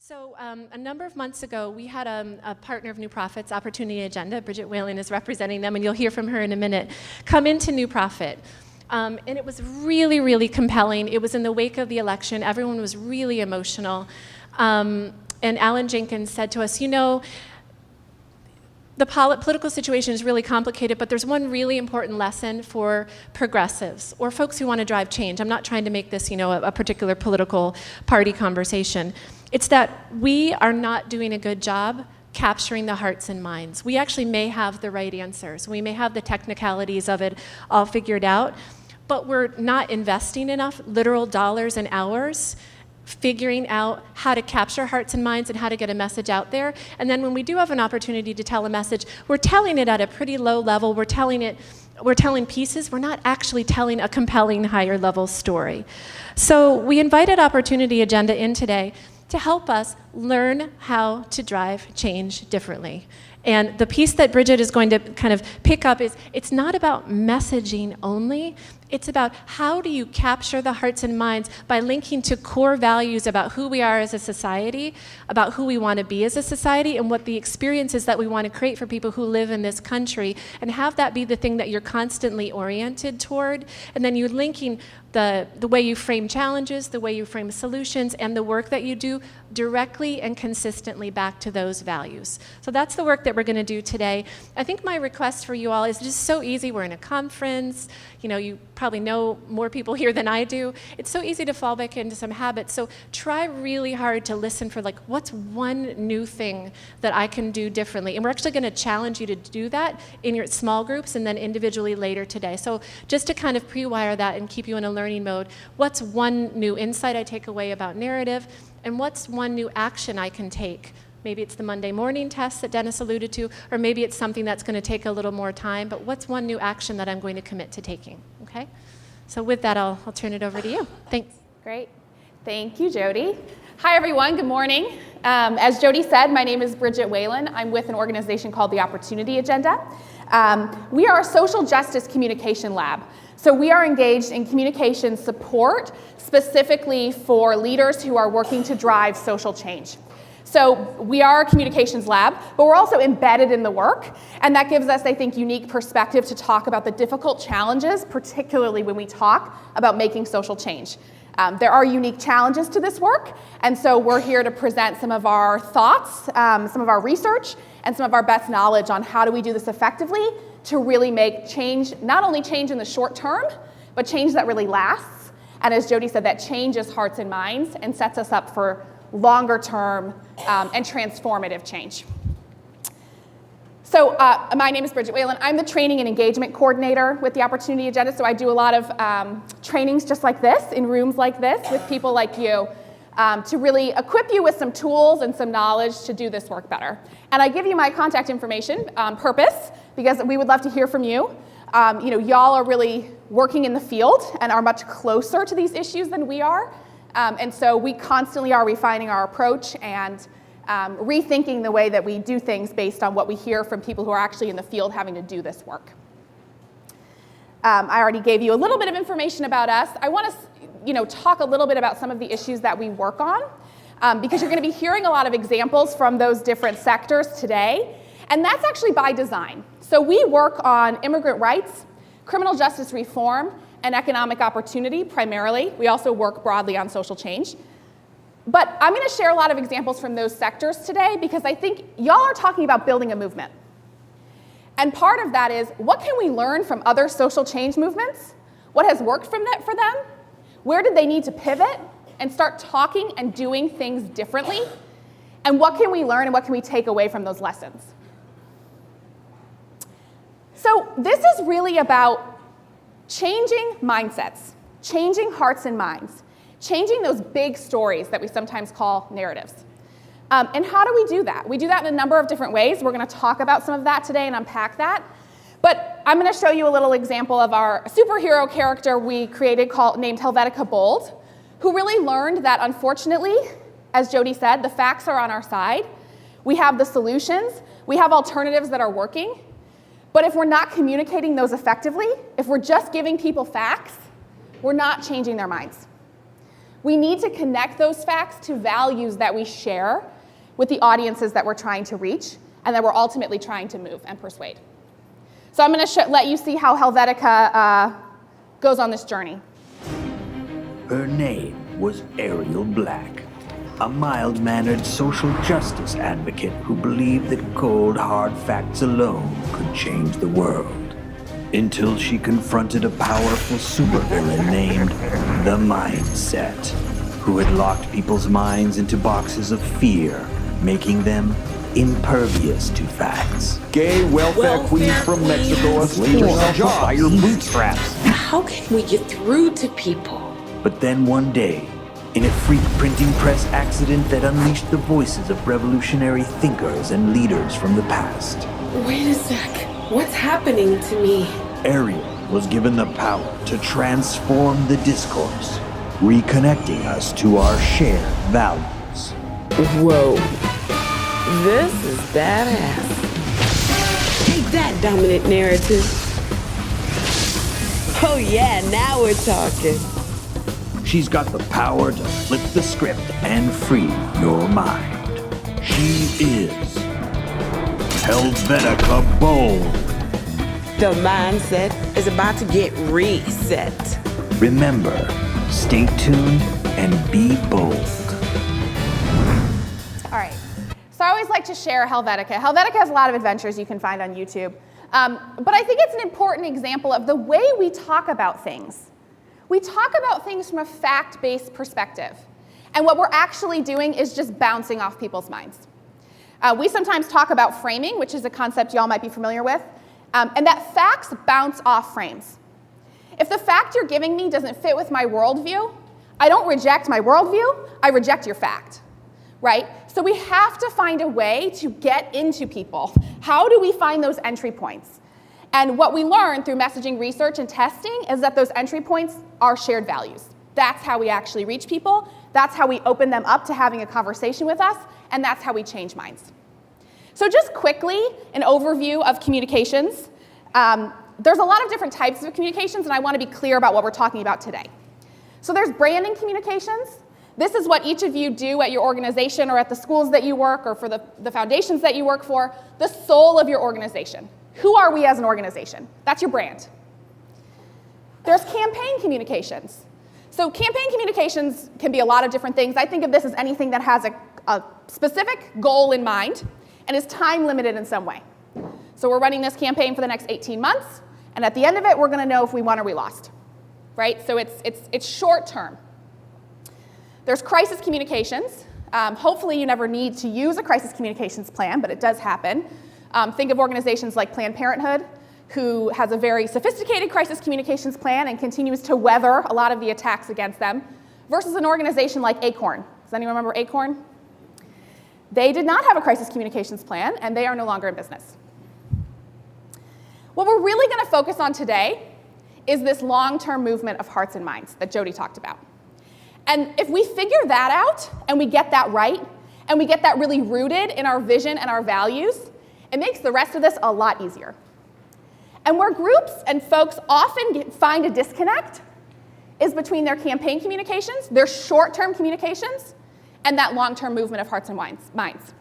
So a number of months ago, we had a partner of New Profit's Opportunity Agenda. Bridget Whelan is representing them, and you'll hear from her in a minute, come into New Profit. And it was really, really compelling. It was in the wake of the election. Everyone was really emotional. And Alan Jenkins said to us, you know, the political situation is really complicated, but there's one really important lesson for progressives or folks who want to drive change. I'm not trying to make this, you know, a particular political party conversation. It's that we are not doing a good job capturing the hearts and minds. We actually may have the right answers. We may have the technicalities of it all figured out, but we're not investing enough literal dollars and hours figuring out how to capture hearts and minds and how to get a message out there. And then when we do have an opportunity to tell a message, we're telling it at a pretty low level. We're telling pieces. We're not actually telling a compelling higher level story. So we invited Opportunity Agenda in today to help us learn how to drive change differently. And the piece that Bridget is going to kind of pick up is, it's not about messaging only, it's about how do you capture the hearts and minds by linking to core values about who we are as a society, about who we want to be as a society, and what the experiences that we want to create for people who live in this country, and have that be the thing that you're constantly oriented toward. And then you're linking the way you frame challenges, the way you frame solutions, and the work that you do directly and consistently back to those values. So that's the work that we're going to do today. I think my request for you all is just so easy. We're in a conference. You know, you probably know more people here than I do. It's so easy to fall back into some habits. So try really hard to listen for, like, what's one new thing that I can do differently? And we're actually going to challenge you to do that in your small groups and then individually later today. So just to kind of pre-wire that and keep you in a learning mode, what's one new insight I take away about narrative? And what's one new action I can take? Maybe it's the Monday morning test that Dennis alluded to, or maybe it's something that's going to take a little more time, but what's one new action that I'm going to commit to taking, okay? So with that, I'll turn it over to you. Thanks. Great. Thank you, Jody. Hi, everyone. Good morning. As Jody said, my name is Bridget Whelan. I'm with an organization called the Opportunity Agenda. We are a social justice communication lab. So we are engaged in communication support specifically for leaders who are working to drive social change. So we are a communications lab, but we're also embedded in the work, and that gives us, I think, unique perspective to talk about the difficult challenges, particularly when we talk about making social change. There are unique challenges to this work, and so we're here to present some of our thoughts, some of our research, and some of our best knowledge on how do we do this effectively to really make change, not only change in the short term, but change that really lasts. And as Jody said, that changes hearts and minds and sets us up for longer term and transformative change. So my name is Bridget Whelan. I'm the training and engagement coordinator with the Opportunity Agenda. So I do a lot of trainings just like this, in rooms like this, with people like you, to really equip you with some tools and some knowledge to do this work better. And I give you my contact information on purpose, because we would love to hear from you. You know, y'all are really working in the field and are much closer to these issues than we are. And so we constantly are refining our approach and rethinking the way that we do things based on what we hear from people who are actually in the field having to do this work. I already gave you a little bit of information about us. I want to talk a little bit about some of the issues that we work on, because you're going to be hearing a lot of examples from those different sectors today, and that's actually by design. So we work on immigrant rights, criminal justice reform, and economic opportunity primarily. We also work broadly on social change. But I'm going to share a lot of examples from those sectors today because I think y'all are talking about building a movement. And part of that is, what can we learn from other social change movements? What has worked for them? Where did they need to pivot and start talking and doing things differently? And what can we learn and what can we take away from those lessons? So this is really about changing mindsets, changing hearts and minds, changing those big stories that we sometimes call narratives. And how do we do that? We do that in a number of different ways. We're going to talk about some of that today and unpack that. But I'm going to show you a little example of our superhero character we created named Helvetica Bold, who really learned that, unfortunately, as Jody said, the facts are on our side. We have the solutions. We have alternatives that are working. But if we're not communicating those effectively, if we're just giving people facts, we're not changing their minds. We need to connect those facts to values that we share with the audiences that we're trying to reach and that we're ultimately trying to move and persuade. So I'm going to let you see how Helvetica goes on this journey. Her name was Ariel Black, a mild-mannered social justice advocate who believed that cold, hard facts alone could change the world. Until she confronted a powerful supervillain named the Mindset, who had locked people's minds into boxes of fear, making them impervious to facts. Gay welfare queens from Mexico are slaying yourself up by your bootstraps. How can we get through to people? But then one day, in a freak printing press accident that unleashed the voices of revolutionary thinkers and leaders from the past, Wait a sec. What's happening to me? Ariel was given the power to transform the discourse, reconnecting us to our shared values. Whoa. This is badass. Take that, dominant narrative. Oh yeah, now we're talking. She's got the power to flip the script and free your mind. She is Helvetica Bold. The mindset is about to get reset. Remember, stay tuned and be bold. All right. So I always like to share Helvetica. Helvetica has a lot of adventures you can find on YouTube. But I think it's an important example of the way we talk about things. We talk about things from a fact-based perspective. And what we're actually doing is just bouncing off people's minds. We sometimes talk about framing, which is a concept y'all might be familiar with, and that facts bounce off frames. If the fact you're giving me doesn't fit with my worldview, I don't reject my worldview, I reject your fact, right? So we have to find a way to get into people. How do we find those entry points? And what we learn through messaging research and testing is that those entry points are shared values. That's how we actually reach people. That's how we open them up to having a conversation with us, and that's how we change minds. So just quickly, an overview of communications. There's a lot of different types of communications, and I want to be clear about what we're talking about today. So there's branding communications. This is what each of you do at your organization or at the schools that you work or for the foundations that you work for, the soul of your organization. Who are we as an organization? That's your brand. There's campaign communications. So campaign communications can be a lot of different things. I think of this as anything that has a specific goal in mind and is time limited in some way. So we're running this campaign for the next 18 months, and at the end of it, we're going to know if we won or we lost, right? So it's short term. There's crisis communications. Hopefully you never need to use a crisis communications plan, but it does happen. Think of organizations like Planned Parenthood, who has a very sophisticated crisis communications plan and continues to weather a lot of the attacks against them, versus an organization like Acorn. Does anyone remember Acorn? They did not have a crisis communications plan, and they are no longer in business. What we're really going to focus on today is this long-term movement of hearts and minds that Jody talked about. And if we figure that out, and we get that right, and we get that really rooted in our vision and our values, it makes the rest of this a lot easier. And where groups and folks often find a disconnect is between their campaign communications, their short-term communications, and that long-term movement of hearts and minds.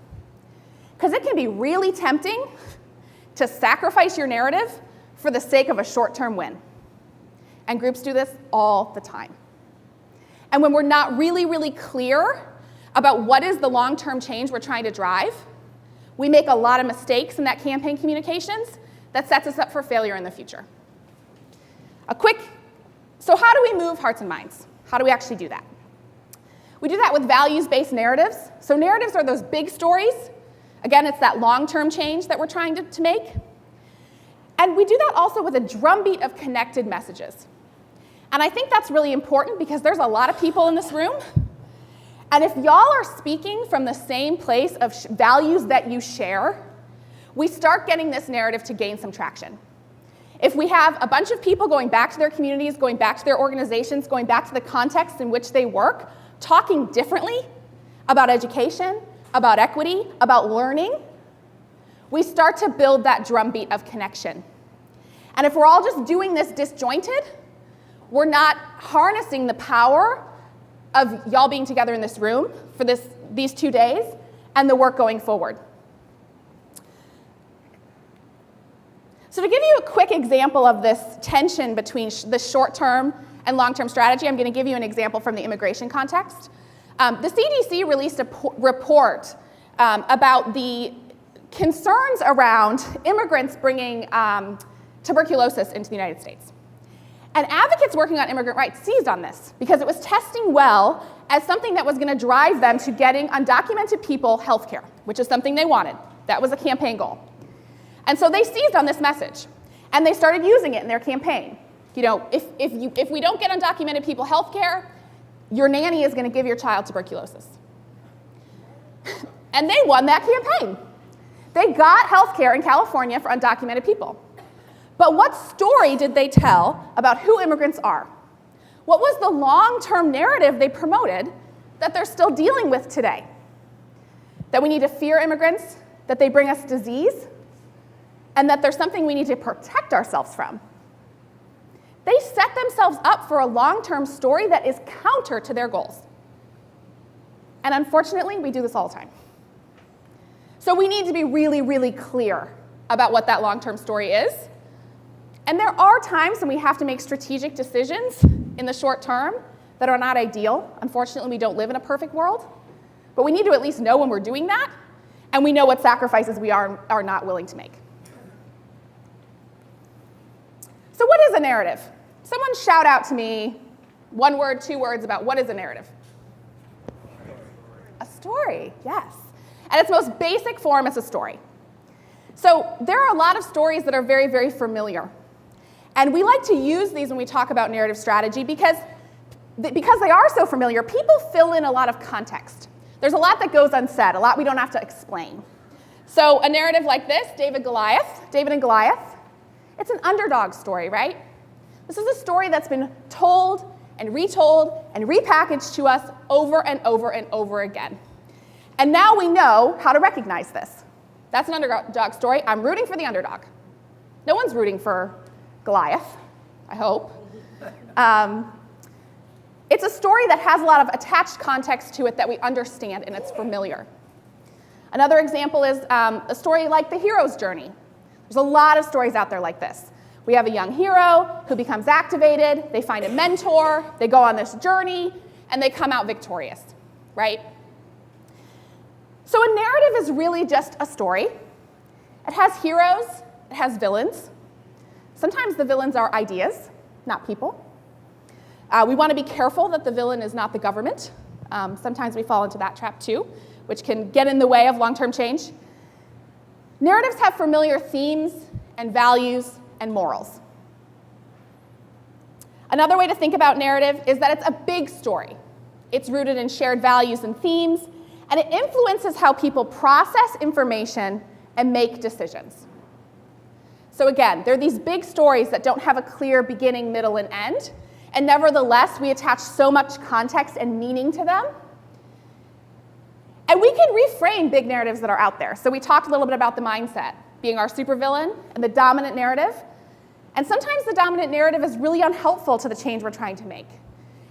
Because it can be really tempting to sacrifice your narrative for the sake of a short-term win. And groups do this all the time. And when we're not really, really clear about what is the long-term change we're trying to drive, we make a lot of mistakes in that campaign communications that sets us up for failure in the future. So how do we move hearts and minds? How do we actually do that? We do that with values-based narratives. So narratives are those big stories. Again, it's that long-term change that we're trying to make. And we do that also with a drumbeat of connected messages. And I think that's really important because there's a lot of people in this room. And if y'all are speaking from the same place of values that you share, we start getting this narrative to gain some traction. If we have a bunch of people going back to their communities, going back to their organizations, going back to the context in which they work, talking differently about education, about equity, about learning, we start to build that drumbeat of connection. And if we're all just doing this disjointed, we're not harnessing the power of y'all being together in this room for these 2 days and the work going forward. So to give you a quick example of this tension between the short-term and long-term strategy, I'm going to give you an example from the immigration context. The CDC released a report about the concerns around immigrants bringing tuberculosis into the United States. And advocates working on immigrant rights seized on this because it was testing well as something that was going to drive them to getting undocumented people health care, which is something they wanted. That was a campaign goal. And so they seized on this message, and they started using it in their campaign. You know, if we don't get undocumented people health care, your nanny is going to give your child tuberculosis. And they won that campaign. They got health care in California for undocumented people. But what story did they tell about who immigrants are? What was the long-term narrative they promoted that they're still dealing with today? That we need to fear immigrants, that they bring us disease, and that there's something we need to protect ourselves from. They set themselves up for a long-term story that is counter to their goals. And unfortunately, we do this all the time. So we need to be really, really clear about what that long-term story is. And there are times when we have to make strategic decisions in the short term that are not ideal. Unfortunately, we don't live in a perfect world. But we need to at least know when we're doing that, and we know what sacrifices we are not willing to make. So what is a narrative? Someone shout out to me 1 word, 2 words about what is a narrative. A story, yes. At its most basic form, it's a story. So there are a lot of stories that are very, very familiar. And we like to use these when we talk about narrative strategy because they are so familiar, people fill in a lot of context. There's a lot that goes unsaid, a lot we don't have to explain. So a narrative like this, David and Goliath, it's an underdog story, right? This is a story that's been told and retold and repackaged to us over and over and over again. And now we know how to recognize this. That's an underdog story. I'm rooting for the underdog. No one's rooting for Goliath, I hope. It's a story that has a lot of attached context to it that we understand, and it's familiar. Another example is a story like the hero's journey. There's a lot of stories out there like this. We have a young hero who becomes activated, they find a mentor, they go on this journey, and they come out victorious, right? So a narrative is really just a story. It has heroes, it has villains. Sometimes the villains are ideas, not people. We want to be careful that the villain is not the government. Sometimes we fall into that trap too, which can get in the way of long-term change. Narratives have familiar themes and values and morals. Another way to think about narrative is that it's a big story. It's rooted in shared values and themes, and it influences how people process information and make decisions. So again, there are these big stories that don't have a clear beginning, middle, and end, and nevertheless, we attach so much context and meaning to them. And we can reframe big narratives that are out there. So we talked a little bit about the mindset being our supervillain and the dominant narrative. And sometimes the dominant narrative is really unhelpful to the change we're trying to make.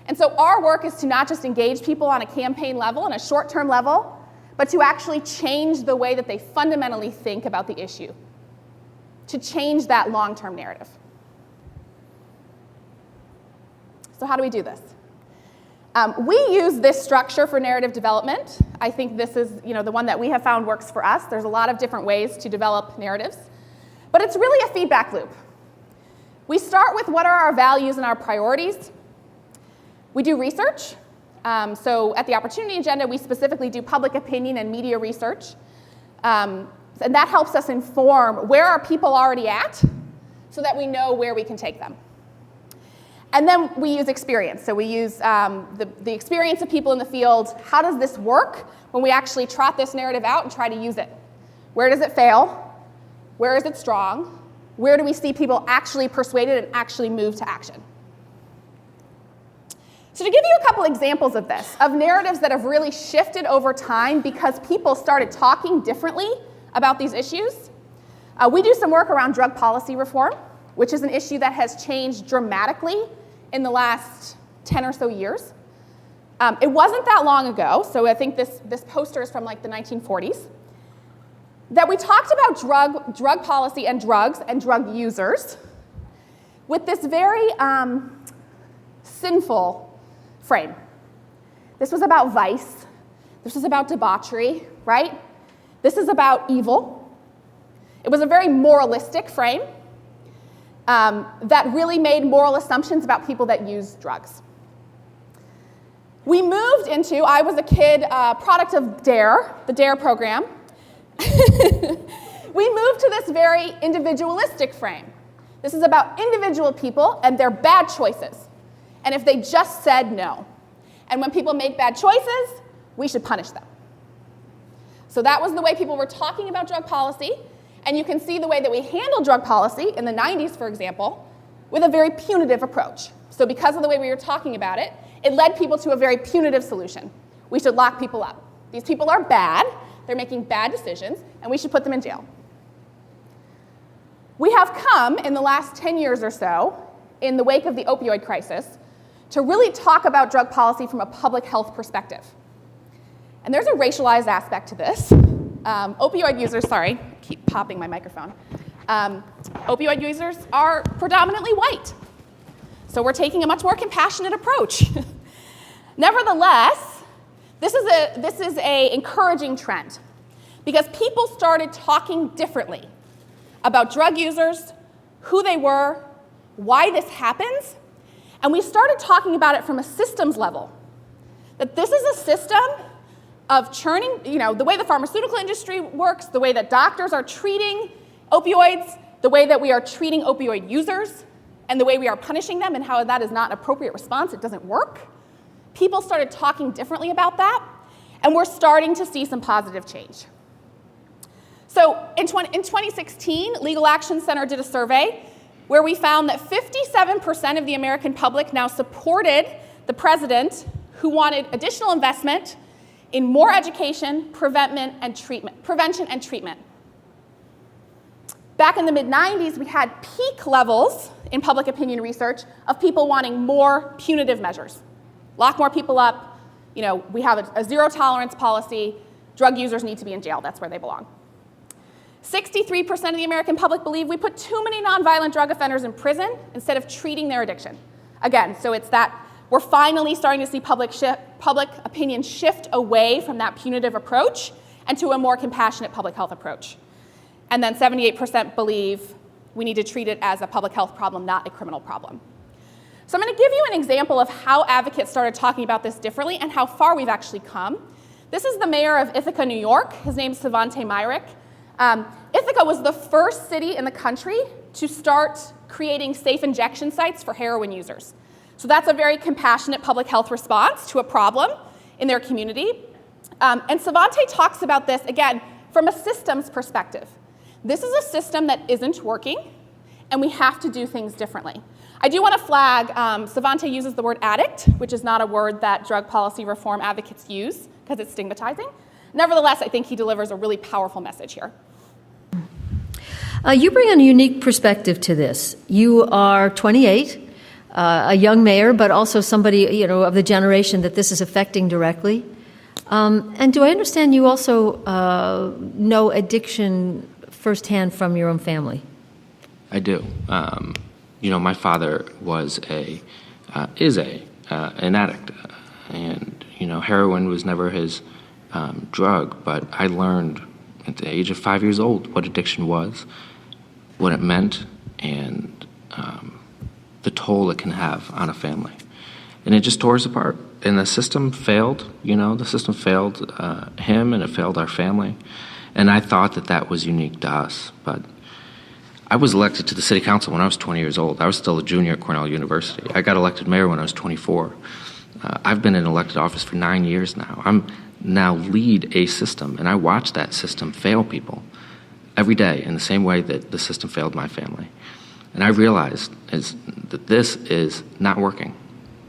And so our work is to not just engage people on a campaign level and a short-term level, but to actually change the way that they fundamentally think about the issue, to change that long-term narrative. So how do we do this? We use this structure for narrative development. I think this is the one that we have found works for us. There's a lot of different ways to develop narratives, but it's really a feedback loop. We start with what are our values and our priorities. We do research. So at the Opportunity Agenda, we specifically do public opinion and media research. And that helps us inform where are people already at so that we know where we can take them. And then we use experience. So we use the experience of people in the field. How does this work when we actually trot this narrative out and try to use it? Where does it fail? Where is it strong? Where do we see people actually persuaded and actually move to action? So to give you a couple examples of this, of narratives that have really shifted over time because people started talking differently about these issues, we do some work around drug policy reform, which is an issue that has changed dramatically in the last 10 or so years. It wasn't that long ago, so I think this poster is from like the 1940s, that we talked about drug policy and drug users with this very sinful frame. This was about vice. This was about debauchery, right? This is about evil. It was a very moralistic frame that really made moral assumptions about people that use drugs. We moved into, I was a kid, product of DARE, the DARE program. We moved to this very individualistic frame. This is about individual people and their bad choices, and if they just said no. And when people make bad choices, we should punish them. So that was the way people were talking about drug policy, and you can see the way that we handled drug policy in the 90s, for example, with a very punitive approach. So because of the way we were talking about it, it led people to a very punitive solution. We should lock people up. These people are bad, they're making bad decisions, and we should put them in jail. We have come, in the last 10 years or so, in the wake of the opioid crisis, to really talk about drug policy from a public health perspective. And there's a racialized aspect to this. Opioid users, sorry, keep popping my microphone. Opioid users are predominantly white. So we're taking a much more compassionate approach. Nevertheless, this is a encouraging trend because people started talking differently about drug users, who they were, why this happens, and we started talking about it from a systems level. That this is a system of churning, the way the pharmaceutical industry works, the way that doctors are treating opioids, the way that we are treating opioid users, and the way we are punishing them and how that is not an appropriate response, it doesn't work. People started talking differently about that, and we're starting to see some positive change. So in 2016, Legal Action Center did a survey where we found that 57% of the American public now supported the president who wanted additional investment in more education, prevention, and treatment. Back in the mid-90s, we had peak levels in public opinion research of people wanting more punitive measures. Lock more people up, we have a zero tolerance policy, drug users need to be in jail, that's where they belong. 63% of the American public believe we put too many nonviolent drug offenders in prison instead of treating their addiction. Again, so it's that we're finally starting to see public opinion shift away from that punitive approach and to a more compassionate public health approach. And then 78% believe we need to treat it as a public health problem, not a criminal problem. So I'm going to give you an example of how advocates started talking about this differently and how far we've actually come. This is the mayor of Ithaca, New York. His name's Savante Myrick. Ithaca was the first city in the country to start creating safe injection sites for heroin users. So that's a very compassionate public health response to a problem in their community. And Savante talks about this, again, from a systems perspective. This is a system that isn't working, and we have to do things differently. I do want to flag, Savante uses the word addict, which is not a word that drug policy reform advocates use because it's stigmatizing. Nevertheless, I think he delivers a really powerful message here. You bring a unique perspective to this. You are 28, a young mayor, but also somebody of the generation that this is affecting directly. And do I understand you also know addiction firsthand from your own family? I do. My father is an addict, and heroin was never his drug. But I learned at the age of 5 years old what addiction was, what it meant, and the toll it can have on a family. And it just tore us apart. And the system failed. The system failed him, and it failed our family. And I thought that was unique to us, but I was elected to the city council when I was 20 years old. I was still a junior at Cornell University. I got elected mayor when I was 24. I've been in elected office for 9 years now. I'm now lead a system, and I watch that system fail people every day in the same way that the system failed my family. And I realized that this is not working.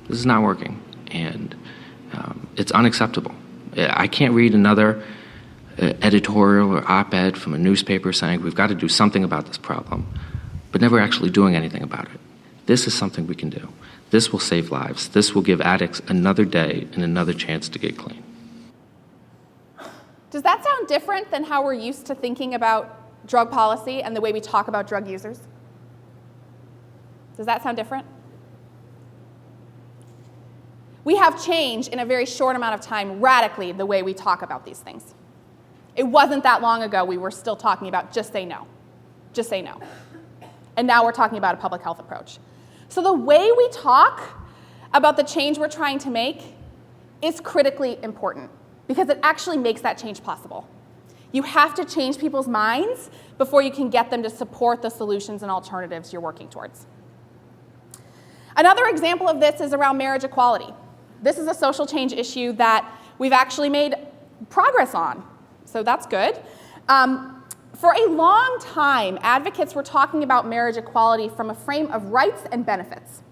This is not working, and it's unacceptable. I can't read another editorial or op-ed from a newspaper saying we've got to do something about this problem, but never actually doing anything about it. This is something we can do. This will save lives. This will give addicts another day and another chance to get clean. Does that sound different than how we're used to thinking about drug policy and the way we talk about drug users? Does that sound different? We have changed in a very short amount of time radically the way we talk about these things. It wasn't that long ago we were still talking about just say no, just say no. And now we're talking about a public health approach. So the way we talk about the change we're trying to make is critically important because it actually makes that change possible. You have to change people's minds before you can get them to support the solutions and alternatives you're working towards. Another example of this is around marriage equality. This is a social change issue that we've actually made progress on, so that's good. For a long time, advocates were talking about marriage equality from a frame of rights and benefits.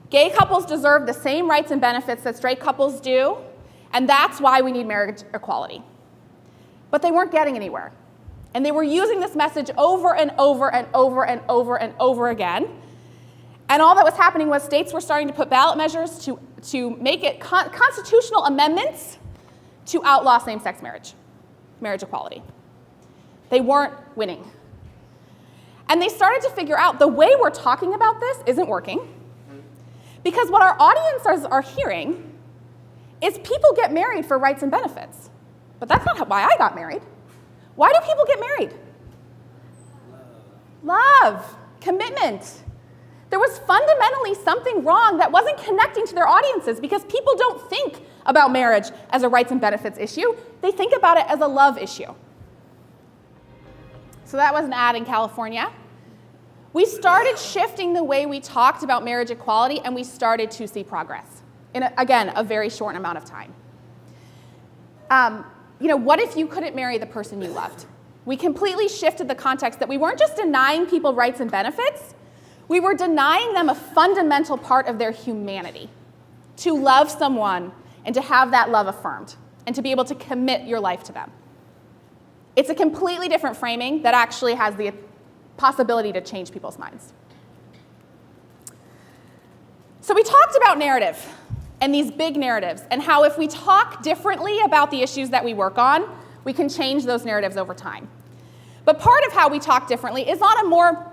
Gay couples deserve the same rights and benefits that straight couples do, and that's why we need marriage equality. But they weren't getting anywhere. And they were using this message over and over and over and over and over again. And all that was happening was states were starting to put ballot measures to make it constitutional amendments to outlaw same-sex marriage equality. They weren't winning. And they started to figure out the way we're talking about this isn't working because what our audiences are hearing is people get married for rights and benefits. But that's not why I got married. Why do people get married? Love, commitment. There was fundamentally something wrong that wasn't connecting to their audiences because people don't think about marriage as a rights and benefits issue. They think about it as a love issue. So that was an ad in California. We started shifting the way we talked about marriage equality, and we started to see progress in, again, a very short amount of time. What if you couldn't marry the person you loved? We completely shifted the context that we weren't just denying people rights and benefits, we were denying them a fundamental part of their humanity, to love someone and to have that love affirmed, and to be able to commit your life to them. It's a completely different framing that actually has the possibility to change people's minds. So we talked about narrative and these big narratives and how if we talk differently about the issues that we work on, we can change those narratives over time. But part of how we talk differently is on a more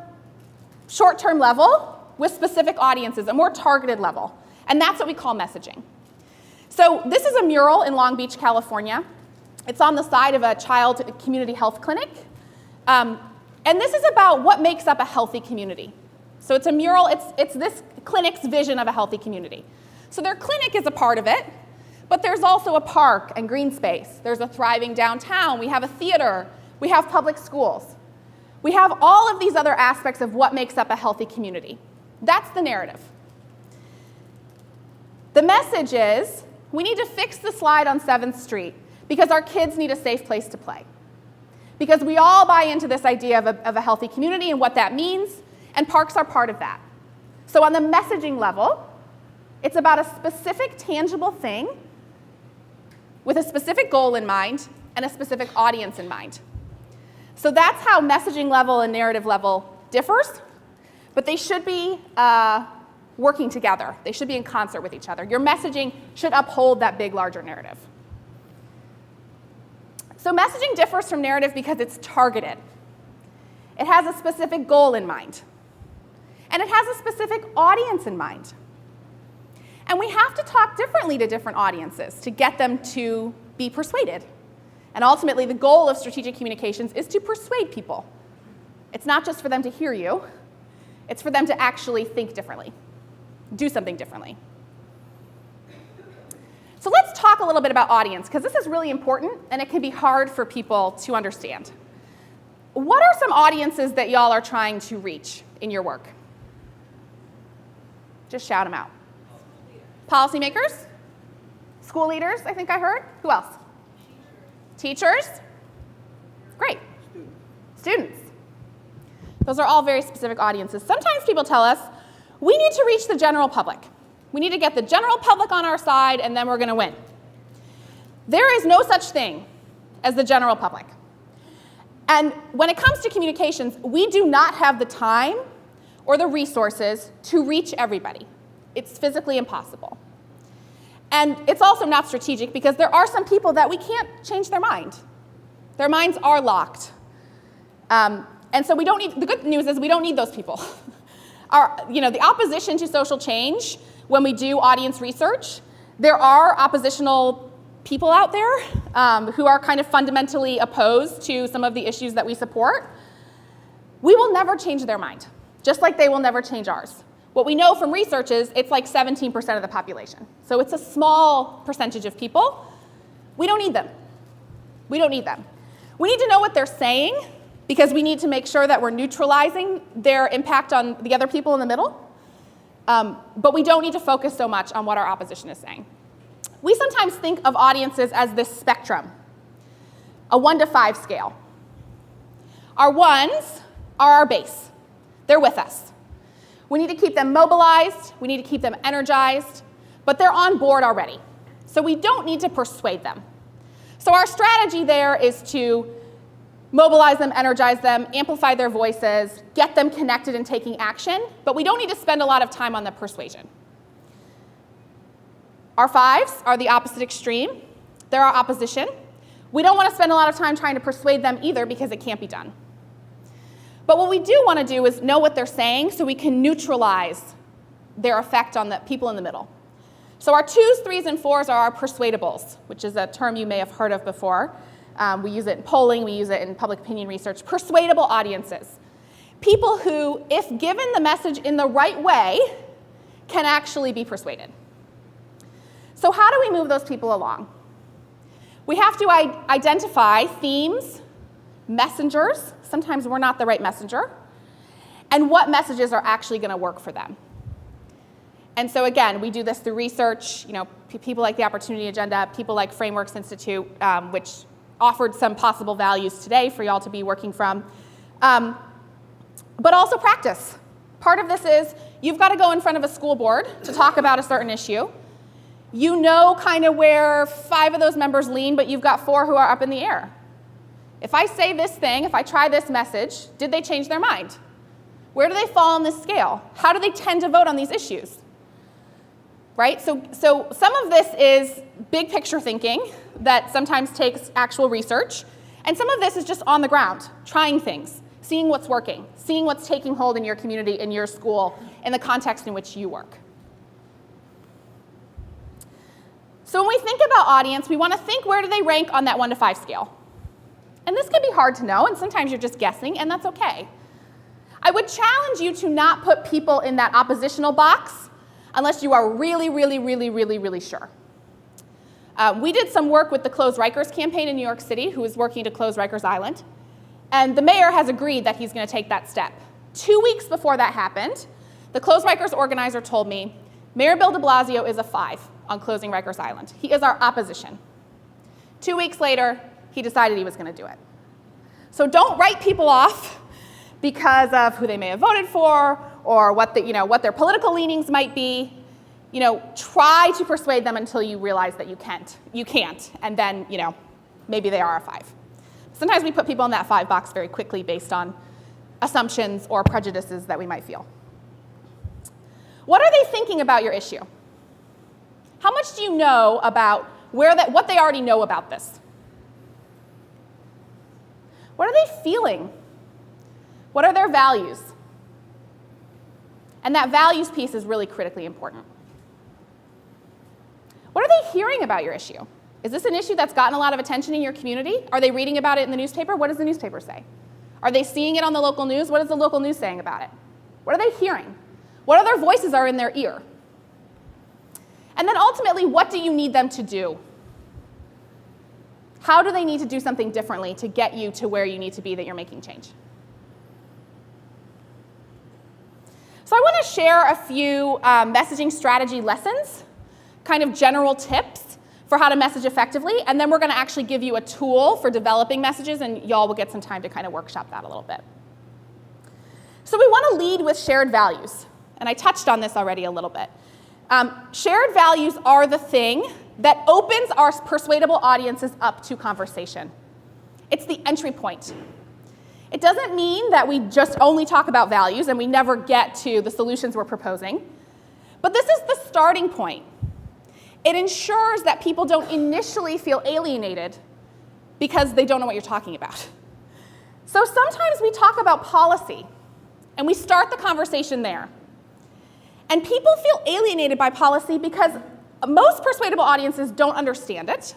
short-term level with specific audiences, a more targeted level. And that's what we call messaging. So this is a mural in Long Beach, California. It's on the side of a child community health clinic. And this is about what makes up a healthy community. So it's a mural, it's this clinic's vision of a healthy community. So their clinic is a part of it, but there's also a park and green space. There's a thriving downtown. We have a theater. We have public schools. We have all of these other aspects of what makes up a healthy community. That's the narrative. The message is, we need to fix the slide on 7th Street because our kids need a safe place to play. Because we all buy into this idea of a healthy community and what that means, and parks are part of that. So on the messaging level, it's about a specific tangible thing with a specific goal in mind and a specific audience in mind. So that's how messaging level and narrative level differs, but they should be working together. They should be in concert with each other. Your messaging should uphold that big, larger narrative. So messaging differs from narrative because it's targeted. It has a specific goal in mind. And it has a specific audience in mind. And we have to talk differently to different audiences to get them to be persuaded. And ultimately, the goal of strategic communications is to persuade people. It's not just for them to hear you. It's for them to actually think differently, do something differently. So let's talk a little bit about audience, because this is really important, and it can be hard for people to understand. What are some audiences that y'all are trying to reach in your work? Just shout them out. Policymakers? School leaders, I think I heard. Who else? Teachers? Great. Students. Those are all very specific audiences. Sometimes people tell us, we need to reach the general public. We need to get the general public on our side, and then we're going to win. There is no such thing as the general public. And when it comes to communications, we do not have the time or the resources to reach everybody. It's physically impossible. And it's also not strategic because there are some people that we can't change their mind. Their minds are locked. And so we don't need, the good news is we don't need those people. The opposition to social change, when we do audience research, there are oppositional people out there who are kind of fundamentally opposed to some of the issues that we support. We will never change their mind, just like they will never change ours. What we know from research is it's like 17% of the population. So it's a small percentage of people. We don't need them. We don't need them. We need to know what they're saying because we need to make sure that we're neutralizing their impact on the other people in the middle. But we don't need to focus so much on what our opposition is saying. We sometimes think of audiences as this spectrum, a 1 to 5 scale. Our ones are our base. They're with us. We need to keep them mobilized, we need to keep them energized, but they're on board already. So we don't need to persuade them. So our strategy there is to mobilize them, energize them, amplify their voices, get them connected and taking action, but we don't need to spend a lot of time on the persuasion. Our 5s are the opposite extreme. They're our opposition. We don't want to spend a lot of time trying to persuade them either because it can't be done. But what we do want to do is know what they're saying so we can neutralize their effect on the people in the middle. So our 2s, 3s, and 4s are our persuadables, which is a term you may have heard of before. We use it in polling, we use it in public opinion research. Persuadable audiences. People who, if given the message in the right way, can actually be persuaded. So how do we move those people along? We have to identify themes, messengers. Sometimes we're not the right messenger, and what messages are actually going to work for them. And so again, we do this through research, people like the Opportunity Agenda, people like Frameworks Institute, which offered some possible values today for y'all to be working from, but also practice. Part of this is you've got to go in front of a school board to talk about a certain issue. You know kind of where 5 of those members lean, but you've got 4 who are up in the air. If I say this thing, if I try this message, did they change their mind? Where do they fall on this scale? How do they tend to vote on these issues? Right? So some of this is big picture thinking that sometimes takes actual research, and some of this is just on the ground, trying things, seeing what's working, seeing what's taking hold in your community, in your school, in the context in which you work. So when we think about audience, we want to think where do they rank on that 1 to 5 scale. And this can be hard to know, and sometimes you're just guessing, and that's okay. I would challenge you to not put people in that oppositional box unless you are really, really, really, really, really sure. We did some work with the Close Rikers campaign in New York City, who is working to close Rikers Island, and the mayor has agreed that he's going to take that step. 2 weeks before that happened, the Close Rikers organizer told me, Mayor Bill de Blasio is a 5 on closing Rikers Island. He is our opposition. 2 weeks later, he decided he was going to do it. So don't write people off because of who they may have voted for or what their political leanings might be. Try to persuade them until you realize that you can't, and then maybe they are a 5. Sometimes we put people in that 5 box very quickly based on assumptions or prejudices that we might feel. What are they thinking about your issue? How much do you know about what they already know about this? What are they feeling? What are their values? And that values piece is really critically important. What are they hearing about your issue? Is this an issue that's gotten a lot of attention in your community? Are they reading about it in the newspaper? What does the newspaper say? Are they seeing it on the local news? What is the local news saying about it? What are they hearing? What other voices are in their ear? And then ultimately, what do you need them to do? How do they need to do something differently to get you to where you need to be that you're making change? So I want to share a few messaging strategy lessons, kind of general tips for how to message effectively, and then we're going to actually give you a tool for developing messages, and y'all will get some time to kind of workshop that a little bit. So we want to lead with shared values, and I touched on this already a little bit. Shared values are the thing that opens our persuadable audiences up to conversation. It's the entry point. It doesn't mean that we just only talk about values and we never get to the solutions we're proposing, But this is the starting point. It ensures that people don't initially feel alienated because they don't know what you're talking about. So sometimes we talk about policy, and we start the conversation there. And people feel alienated by policy because most persuadable audiences don't understand it,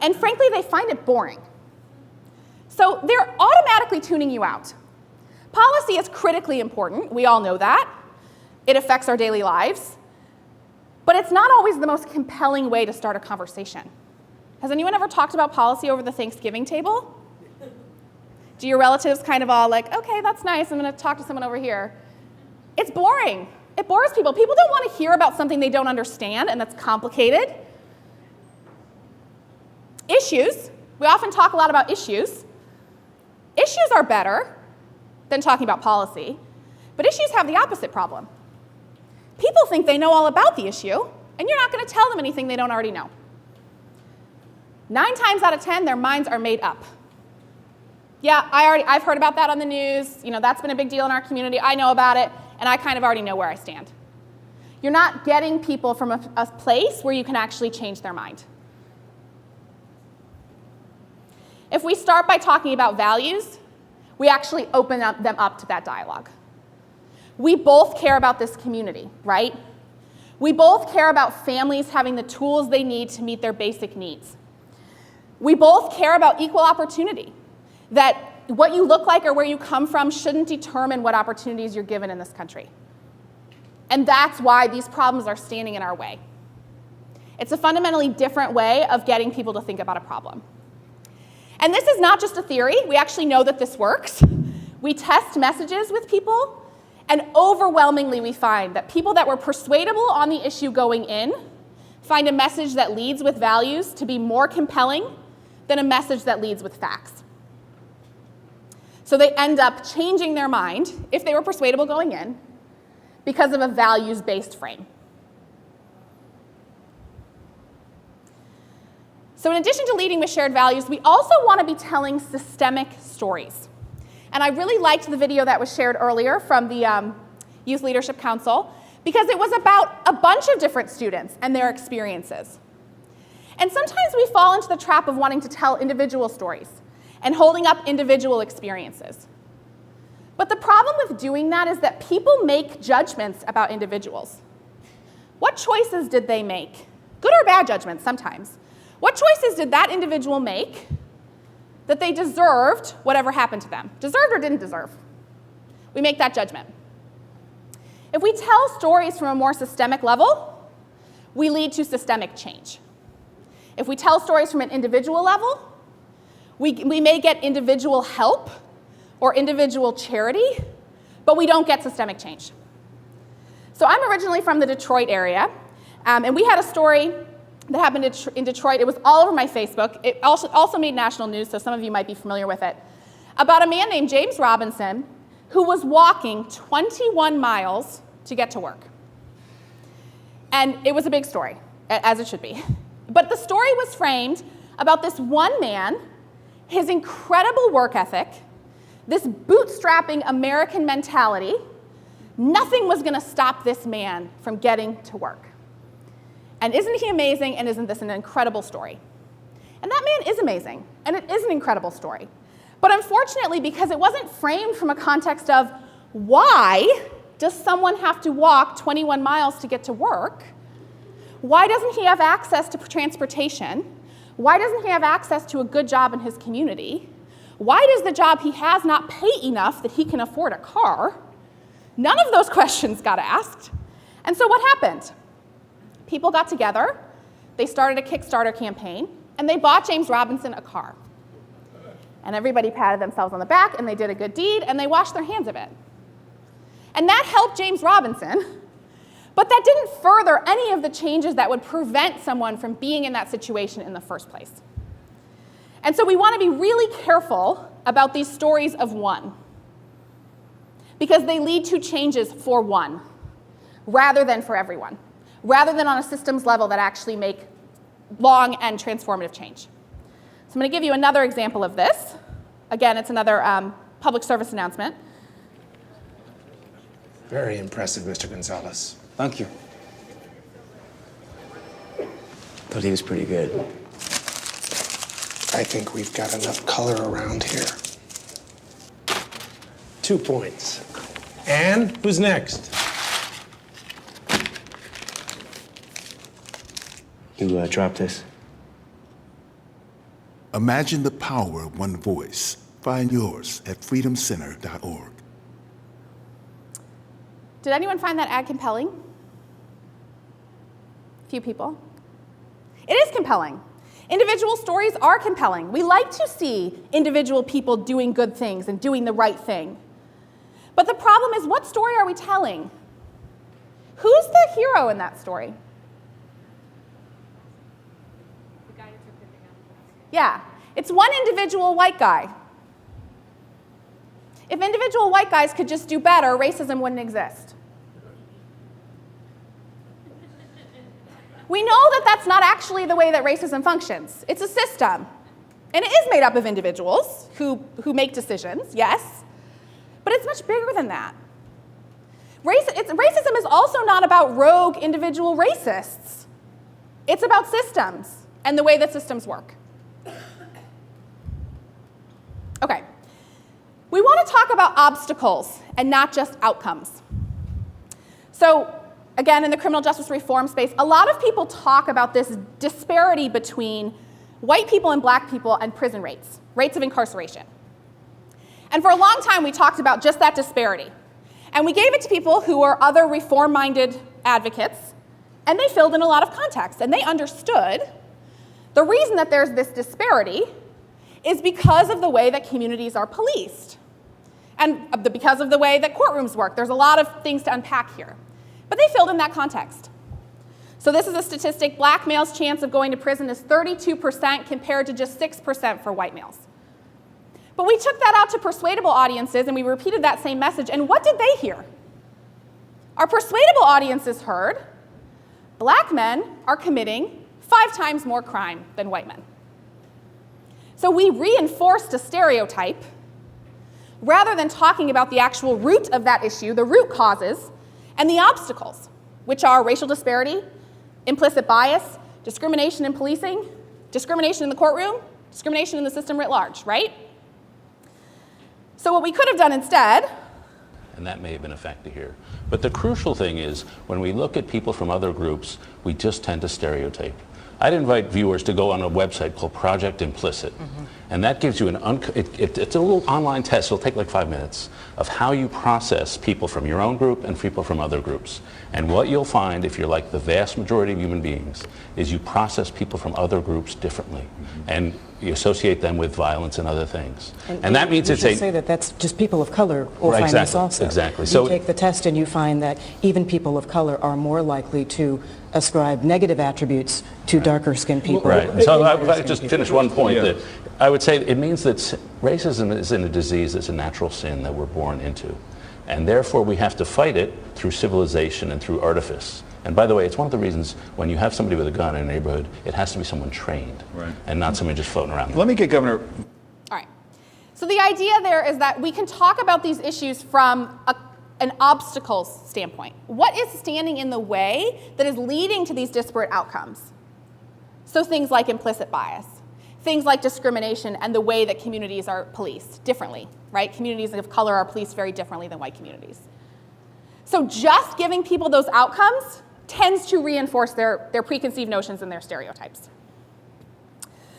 and frankly, they find it boring. So they're automatically tuning you out. Policy is critically important. We all know that. It affects our daily lives. But it's not always the most compelling way to start a conversation. Has anyone ever talked about policy over the Thanksgiving table? Do your relatives kind of all like, okay, that's nice, I'm going to talk to someone over here? It's boring. It bores people. People don't want to hear about something they don't understand and that's complicated. Issues. We often talk a lot about issues. Issues are better than talking about policy, but issues have the opposite problem. People think they know all about the issue, and you're not going to tell them anything they don't already know. 9 times out of 10, their minds are made up. Yeah, I've heard about that on the news. You know, that's been a big deal in our community. I know about it, and I kind of already know where I stand. You're not getting people from a place where you can actually change their mind. If we start by talking about values, we actually open them up to that dialogue. We both care about this community, right? We both care about families having the tools they need to meet their basic needs. We both care about equal opportunity, that what you look like or where you come from shouldn't determine what opportunities you're given in this country. And that's why these problems are standing in our way. It's a fundamentally different way of getting people to think about a problem. And this is not just a theory. We actually know that this works. We test messages with people, and overwhelmingly we find that people that were persuadable on the issue going in find a message that leads with values to be more compelling than a message that leads with facts. So they end up changing their mind, if they were persuadable going in, because of a values-based frame. So in addition to leading with shared values, we also want to be telling systemic stories. And I really liked the video that was shared earlier from the Youth Leadership Council because it was about a bunch of different students and their experiences. And sometimes we fall into the trap of wanting to tell individual stories and holding up individual experiences. But the problem with doing that is that people make judgments about individuals. What choices did they make? Good or bad judgments sometimes. What choices did that individual make that they deserved whatever happened to them? Deserved or didn't deserve? We make that judgment. If we tell stories from a more systemic level, we lead to systemic change. If we tell stories from an individual level, we may get individual help or individual charity, but we don't get systemic change. So I'm originally from the Detroit area, and we had a story that happened in Detroit. It was all over my Facebook. It also made national news, so some of you might be familiar with it, about a man named James Robinson who was walking 21 miles to get to work. And it was a big story, as it should be. But the story was framed about this one man, his incredible work ethic, this bootstrapping American mentality. Nothing was going to stop this man from getting to work. And isn't he amazing, and isn't this an incredible story? And that man is amazing, and it is an incredible story. But unfortunately, because it wasn't framed from a context of why does someone have to walk 21 miles to get to work, why doesn't he have access to transportation, why doesn't he have access to a good job in his community, why does the job he has not pay enough that he can afford a car, none of those questions got asked. And so what happened? People got together, they started a Kickstarter campaign, and they bought James Robinson a car. And everybody patted themselves on the back, and they did a good deed, and they washed their hands of it. And that helped James Robinson, but that didn't further any of the changes that would prevent someone from being in that situation in the first place. And so we want to be really careful about these stories of one, because they lead to changes for one, rather than for everyone, rather than on a systems level that actually make long and transformative change. So I'm going to give you another example of this. Again, it's another public service announcement. Very impressive, Mr. Gonzalez. Thank you. Thought he was pretty good. I think we've got enough color around here. 2 points. And who's next? You dropped this. Imagine the power of one voice. Find yours at freedomcenter.org. Did anyone find that ad compelling? A few people. It is compelling. Individual stories are compelling. We like to see individual people doing good things and doing the right thing. But the problem is, what story are we telling? Who's the hero in that story? Yeah, it's one individual white guy. If individual white guys could just do better, racism wouldn't exist. We know that that's not actually the way that racism functions. It's a system. And it is made up of individuals who make decisions, yes, but it's much bigger than that. Racism is also not about rogue individual racists. It's about systems and the way that systems work. Okay, we want to talk about obstacles and not just outcomes. So, again, in the criminal justice reform space, a lot of people talk about this disparity between white people and black people and prison rates of incarceration. And for a long time, we talked about just that disparity. And we gave it to people who were other reform-minded advocates, and they filled in a lot of context, and they understood the reason that there's this disparity is because of the way that communities are policed, and because of the way that courtrooms work. There's a lot of things to unpack here. But they filled in that context. So this is a statistic. Black males' chance of going to prison is 32% compared to just 6% for white males. But we took that out to persuadable audiences, and we repeated that same message, and what did they hear? Our persuadable audiences heard black men are committing 5 times more crime than white men. So we reinforced a stereotype rather than talking about the actual root of that issue, the root causes, and the obstacles, which are racial disparity, implicit bias, discrimination in policing, discrimination in the courtroom, discrimination in the system writ large, right? So what we could have done instead, and that may have been a factor here, but the crucial thing is when we look at people from other groups, we just tend to stereotype. I'd invite viewers to go on a website called Project Implicit, and that gives you it's a little online test, it'll take like 5 minutes, of how you process people from your own group and people from other groups. And what you'll find, if you're like the vast majority of human beings, is you process people from other groups differently, and you associate them with violence and other things. And that means it's say that that's just people of color will find this also. Exactly. You take the test and you find that even people of color are more likely to ascribe negative attributes to darker skinned people. Right. So I just finish one point that I would say it means that racism isn't a disease, it's a natural sin that we're born into. And therefore we have to fight it through civilization and through artifice. And by the way, it's one of the reasons when you have somebody with a gun in a neighborhood, it has to be someone trained, and not someone just floating around. Let me get Governor. all right. So the idea there is that we can talk about these issues from an obstacles standpoint. What is standing in the way that is leading to these disparate outcomes? So things like implicit bias, things like discrimination and the way that communities are policed differently, right? Communities of color are policed very differently than white communities. So just giving people those outcomes tends to reinforce their preconceived notions and their stereotypes.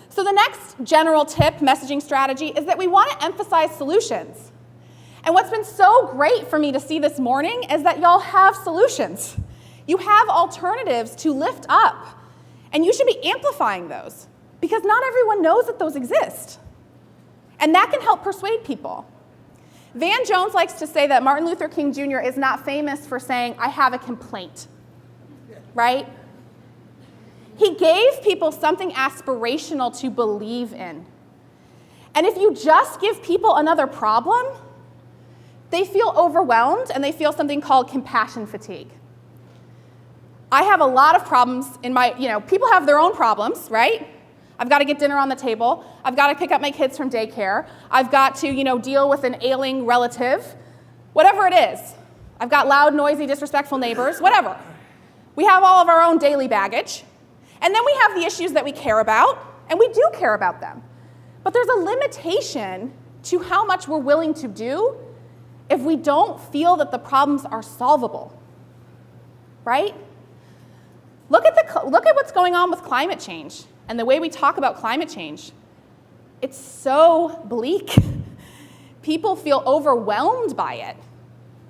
So the next general tip, messaging strategy, is that we want to emphasize solutions. And what's been so great for me to see this morning is that y'all have solutions. You have alternatives to lift up, and you should be amplifying those because not everyone knows that those exist. And that can help persuade people. Van Jones likes to say that Martin Luther King Jr. is not famous for saying, I have a complaint, right? He gave people something aspirational to believe in. And if you just give people another problem, they feel overwhelmed and they feel something called compassion fatigue. I have a lot of problems in my, people have their own problems, right? I've got to get dinner on the table. I've got to pick up my kids from daycare. I've got to, deal with an ailing relative. Whatever it is. I've got loud, noisy, disrespectful neighbors, whatever. We have all of our own daily baggage. And then we have the issues that we care about, and we do care about them. But there's a limitation to how much we're willing to do if we don't feel that the problems are solvable, right? Look at what's going on with climate change and the way we talk about climate change. It's so bleak. People feel overwhelmed by it,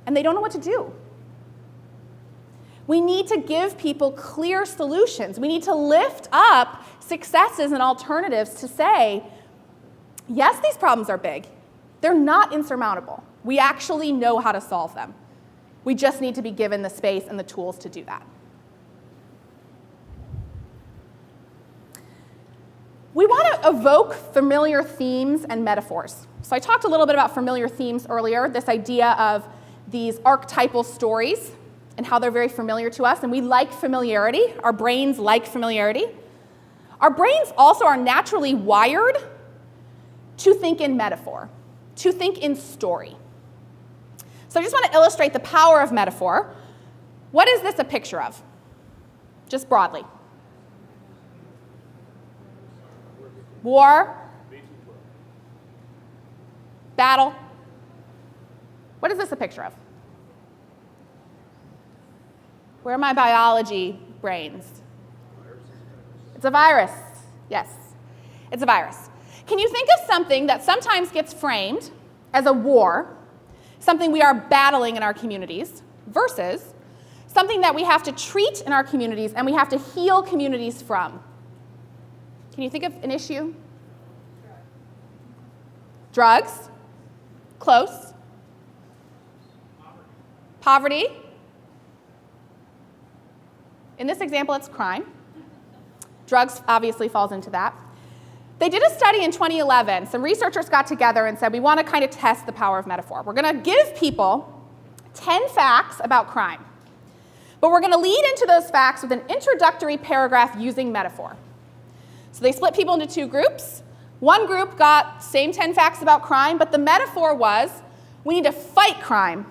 and they don't know what to do. We need to give people clear solutions. We need to lift up successes and alternatives to say, yes, these problems are big. They're not insurmountable. We actually know how to solve them. We just need to be given the space and the tools to do that. We want to evoke familiar themes and metaphors. So I talked a little bit about familiar themes earlier, this idea of these archetypal stories and how they're very familiar to us, and we like familiarity. Our brains like familiarity. Our brains also are naturally wired to think in metaphor, to think in story. So I just want to illustrate the power of metaphor. What is this a picture of? Just broadly. War. Battle. What is this a picture of? Where are my biology brains? It's a virus. Yes, it's a virus. Can you think of something that sometimes gets framed as a war, something we are battling in our communities, versus something that we have to treat in our communities and we have to heal communities from? Can you think of an issue? Drugs. Close. Poverty. In this example, it's crime. Drugs obviously falls into that. They did a study in 2011. Some researchers got together and said, we want to kind of test the power of metaphor. We're going to give people 10 facts about crime. But we're going to lead into those facts with an introductory paragraph using metaphor. So they split people into two groups. One group got same 10 facts about crime, but the metaphor was, we need to fight crime.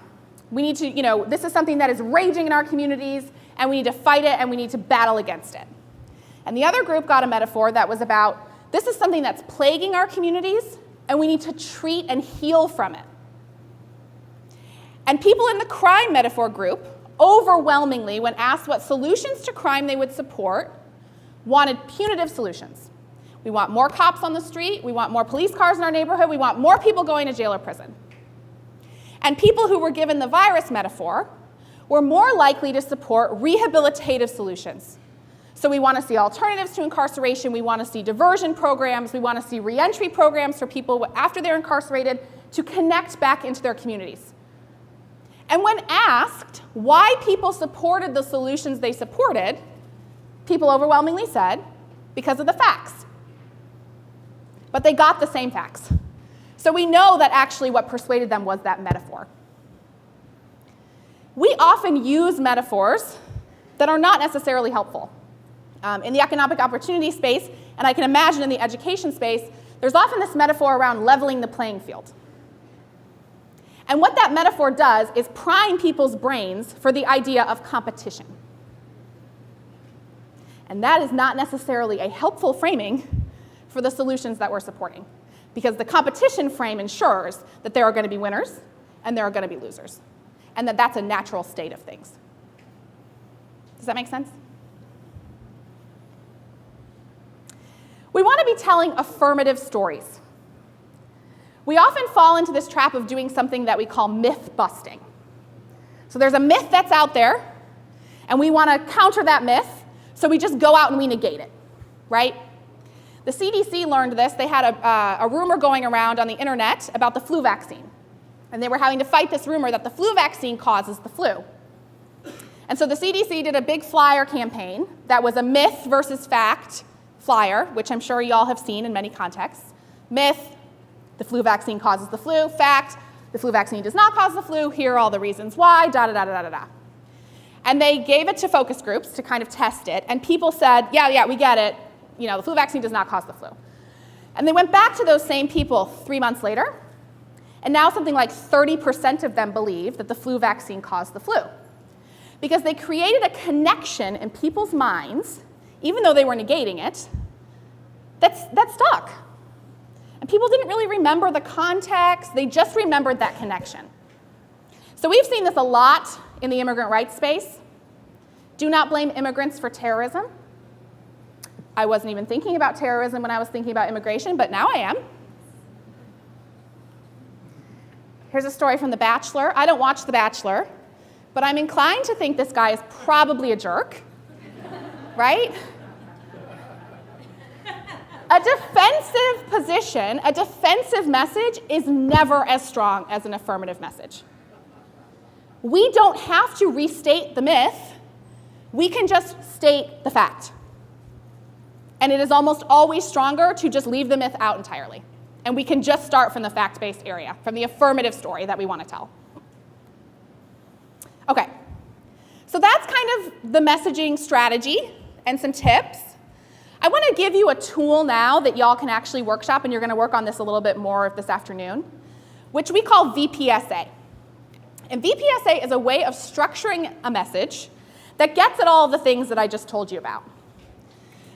We need to, this is something that is raging in our communities, and we need to fight it, and we need to battle against it. And the other group got a metaphor that was about, this is something that's plaguing our communities, and we need to treat and heal from it. And people in the crime metaphor group, overwhelmingly, when asked what solutions to crime they would support, wanted punitive solutions. We want more cops on the street, we want more police cars in our neighborhood, we want more people going to jail or prison. And people who were given the virus metaphor were more likely to support rehabilitative solutions. So we want to see alternatives to incarceration, we want to see diversion programs, we want to see reentry programs for people after they're incarcerated to connect back into their communities. And when asked why people supported the solutions they supported, people overwhelmingly said, because of the facts. But they got the same facts. So we know that actually what persuaded them was that metaphor. We often use metaphors that are not necessarily helpful. In the economic opportunity space, and I can imagine in the education space, there's often this metaphor around leveling the playing field. And what that metaphor does is prime people's brains for the idea of competition. And that is not necessarily a helpful framing for the solutions that we're supporting, because the competition frame ensures that there are going to be winners and there are going to be losers, and that that's a natural state of things. Does that make sense? We want to be telling affirmative stories. We often fall into this trap of doing something that we call myth busting. So there's a myth that's out there, and we want to counter that myth, so we just go out and we negate it, right? The CDC learned this. They had a rumor going around on the internet about the flu vaccine. And they were having to fight this rumor that the flu vaccine causes the flu. And so the CDC did a big flyer campaign that was a myth versus fact flyer, which I'm sure you all have seen in many contexts. Myth, the flu vaccine causes the flu. Fact, the flu vaccine does not cause the flu. Here are all the reasons why, da-da-da-da-da-da. And they gave it to focus groups to kind of test it. And people said, yeah, we get it. The flu vaccine does not cause the flu. And they went back to those same people 3 months later, and now something like 30% of them believe that the flu vaccine caused the flu. because they created a connection in people's minds, even though they were negating it, that stuck. And people didn't really remember the context, they just remembered that connection. So we've seen this a lot in the immigrant rights space. Do not blame immigrants for terrorism. I wasn't even thinking about terrorism when I was thinking about immigration, but now I am. Here's a story from The Bachelor. I don't watch The Bachelor, but I'm inclined to think this guy is probably a jerk, right? A defensive position, a defensive message is never as strong as an affirmative message. We don't have to restate the myth. We can just state the fact. And it is almost always stronger to just leave the myth out entirely. And we can just start from the fact-based area, from the affirmative story that we want to tell. Okay, so that's kind of the messaging strategy and some tips. I want to give you a tool now that y'all can actually workshop, and you're going to work on this a little bit more this afternoon, which we call VPSA. And VPSA is a way of structuring a message that gets at all the things that I just told you about.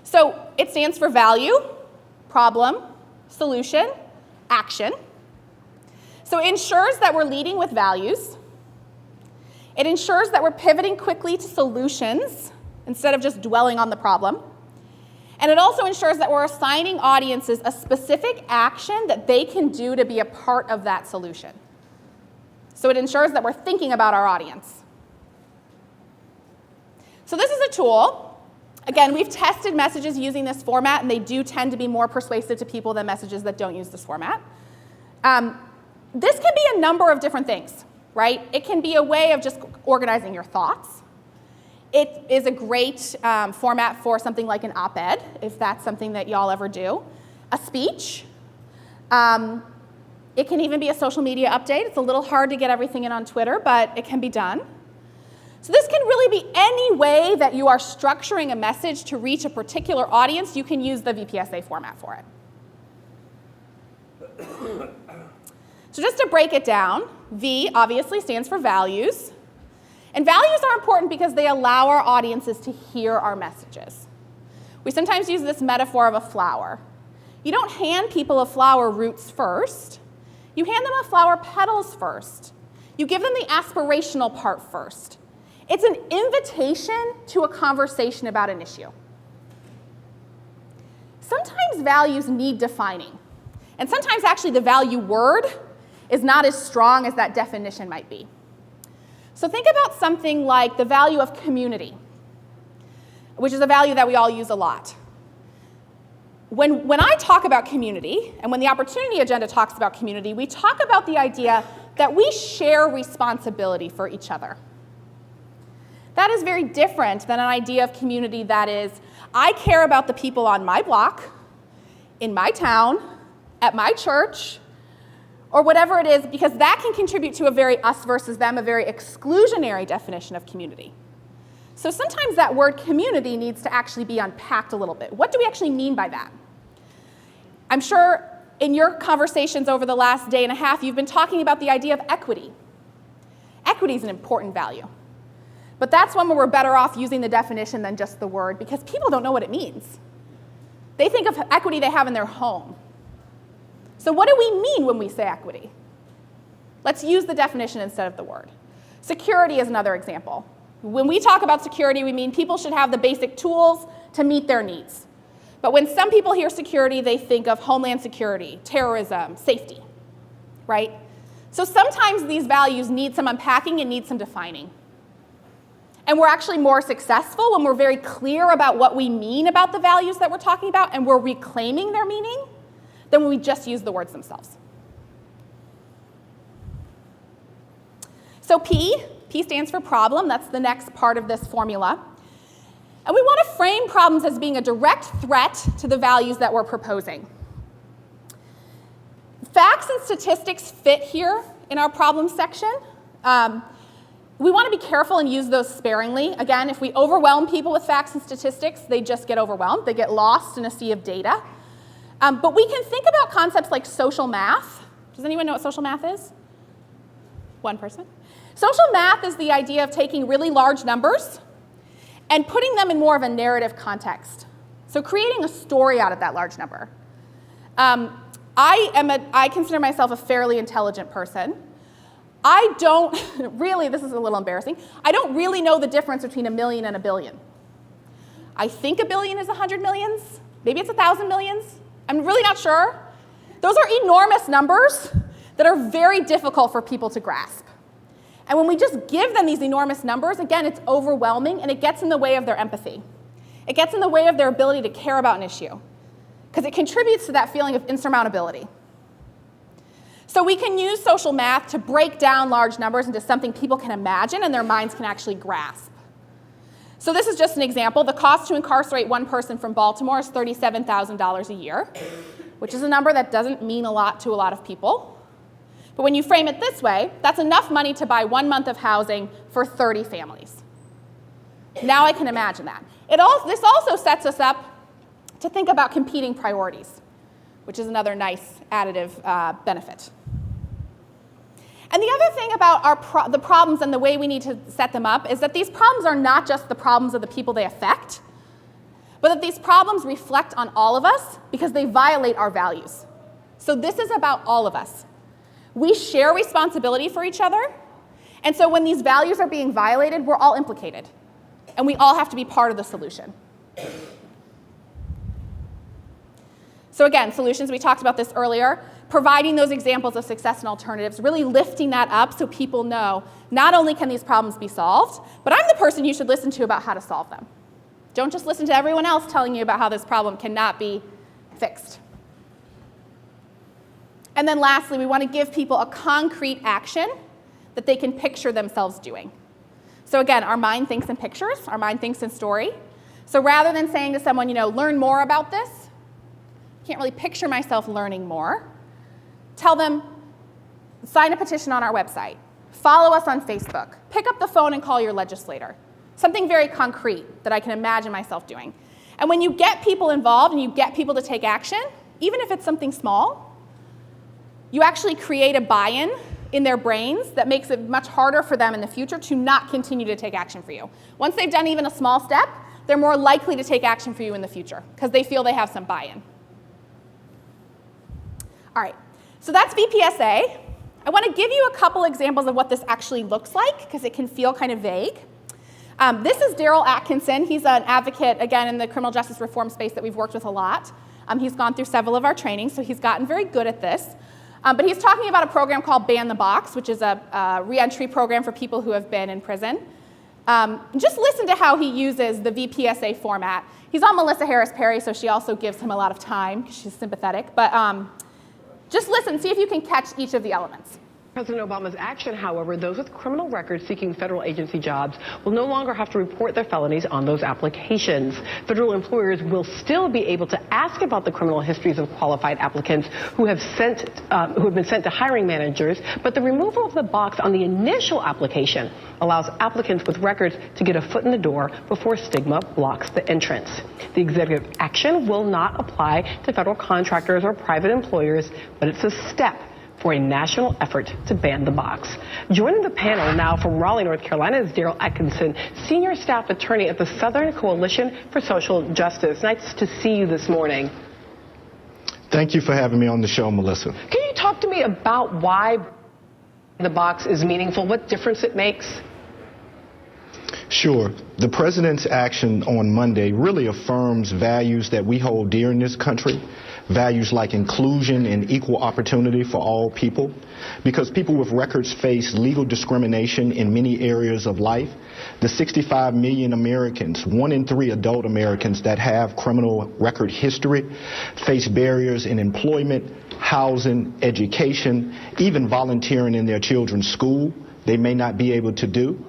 So it stands for value, problem, solution, action. So it ensures that we're leading with values. It ensures that we're pivoting quickly to solutions instead of just dwelling on the problem. And it also ensures that we're assigning audiences a specific action that they can do to be a part of that solution. So it ensures that we're thinking about our audience. So this is a tool. Again, we've tested messages using this format, and they do tend to be more persuasive to people than messages that don't use this format. This can be a number of different things, right? It can be a way of just organizing your thoughts. It is a great format for something like an op-ed, if that's something that y'all ever do. A speech. It can even be a social media update. It's a little hard to get everything in on Twitter, but it can be done. So this can really be any way that you are structuring a message to reach a particular audience. You can use the VPSA format for it. So just to break it down, V obviously stands for values. And values are important because they allow our audiences to hear our messages. We sometimes use this metaphor of a flower. You don't hand people a flower roots first. You hand them a flower petals first. You give them the aspirational part first. It's an invitation to a conversation about an issue. Sometimes values need defining. And sometimes actually the value word is not as strong as that definition might be. So think about something like the value of community, which is a value that we all use a lot. When I talk about community, and when the Opportunity Agenda talks about community, we talk about the idea that we share responsibility for each other. That is very different than an idea of community that is, I care about the people on my block, in my town, at my church, or whatever it is, because that can contribute to a very us versus them, a very exclusionary definition of community. So sometimes that word community needs to actually be unpacked a little bit. What do we actually mean by that? I'm sure in your conversations over the last day and a half, you've been talking about the idea of equity. Equity is an important value. But that's one where we're better off using the definition than just the word, because people don't know what it means. They think of equity they have in their home. So what do we mean when we say equity? Let's use the definition instead of the word. Security is another example. When we talk about security, we mean people should have the basic tools to meet their needs. But when some people hear security, they think of homeland security, terrorism, safety, right? So sometimes these values need some unpacking and need some defining. And we're actually more successful when we're very clear about what we mean about the values that we're talking about, and we're reclaiming their meaning, than when we just use the words themselves. So P stands for problem. That's the next part of this formula. And we want to frame problems as being a direct threat to the values that we're proposing. Facts and statistics fit here in our problem section. We want to be careful and use those sparingly. Again, if we overwhelm people with facts and statistics, they just get overwhelmed. They get lost in a sea of data. But we can think about concepts like social math. Does anyone know what social math is? One person. Social math is the idea of taking really large numbers and putting them in more of a narrative context. So creating a story out of that large number. I consider myself a fairly intelligent person. I don't really, this is a little embarrassing, I don't really know the difference between 1 million and 1 billion. I think 1 billion is 100 millions. Maybe it's 1,000 millions. I'm really not sure. Those are enormous numbers that are very difficult for people to grasp. And when we just give them these enormous numbers, again, it's overwhelming and it gets in the way of their empathy. It gets in the way of their ability to care about an issue because it contributes to that feeling of insurmountability. So we can use social math to break down large numbers into something people can imagine and their minds can actually grasp. So this is just an example. The cost to incarcerate one person from Baltimore is $37,000 a year, which is a number that doesn't mean a lot to a lot of people. But when you frame it this way, that's enough money to buy 1 month of housing for 30 families. Now I can imagine that. This also sets us up to think about competing priorities, which is another nice additive benefit. And the other thing about the problems and the way we need to set them up is that these problems are not just the problems of the people they affect, but that these problems reflect on all of us because they violate our values. So this is about all of us. We share responsibility for each other, and so when these values are being violated, we're all implicated, and we all have to be part of the solution. So again, solutions, we talked about this earlier, providing those examples of success and alternatives, really lifting that up so people know not only can these problems be solved, but I'm the person you should listen to about how to solve them. Don't just listen to everyone else telling you about how this problem cannot be fixed. And then lastly, we want to give people a concrete action that they can picture themselves doing. So again, our mind thinks in pictures, our mind thinks in story. So rather than saying to someone, learn more about this, I can't really picture myself learning more, tell them, sign a petition on our website, follow us on Facebook, pick up the phone and call your legislator. Something very concrete that I can imagine myself doing. And when you get people involved and you get people to take action, even if it's something small, you actually create a buy-in in their brains that makes it much harder for them in the future to not continue to take action for you. Once they've done even a small step, they're more likely to take action for you in the future because they feel they have some buy-in. All right, so that's VPSA. I want to give you a couple examples of what this actually looks like because it can feel kind of vague. This is Daryl Atkinson. He's an advocate, again, in the criminal justice reform space that we've worked with a lot. He's gone through several of our trainings, so he's gotten very good at this. But he's talking about a program called Ban the Box, which is a reentry program for people who have been in prison. Just listen to how he uses the VPSA format. He's on Melissa Harris Perry, so she also gives him a lot of time because she's sympathetic. But just listen, see if you can catch each of the elements. President Obama's action, however, those with criminal records seeking federal agency jobs will no longer have to report their felonies on those applications. Federal employers will still be able to ask about the criminal histories of qualified applicants who have been sent to hiring managers, but the removal of the box on the initial application allows applicants with records to get a foot in the door before stigma blocks the entrance. The executive action will not apply to federal contractors or private employers, but it's a step for a national effort to ban the box. Joining the panel now from Raleigh, North Carolina is Daryl Atkinson, Senior Staff Attorney at the Southern Coalition for Social Justice. Nice to see you this morning. Thank you for having me on the show, Melissa. Can you talk to me about why the box is meaningful, what difference it makes? Sure. The president's action on Monday really affirms values that we hold dear in this country. Values like inclusion and equal opportunity for all people, because people with records face legal discrimination in many areas of life. The 65 million Americans, 1 in 3 adult Americans that have criminal record history, face barriers in employment, housing, education, even volunteering in their children's school they may not be able to do.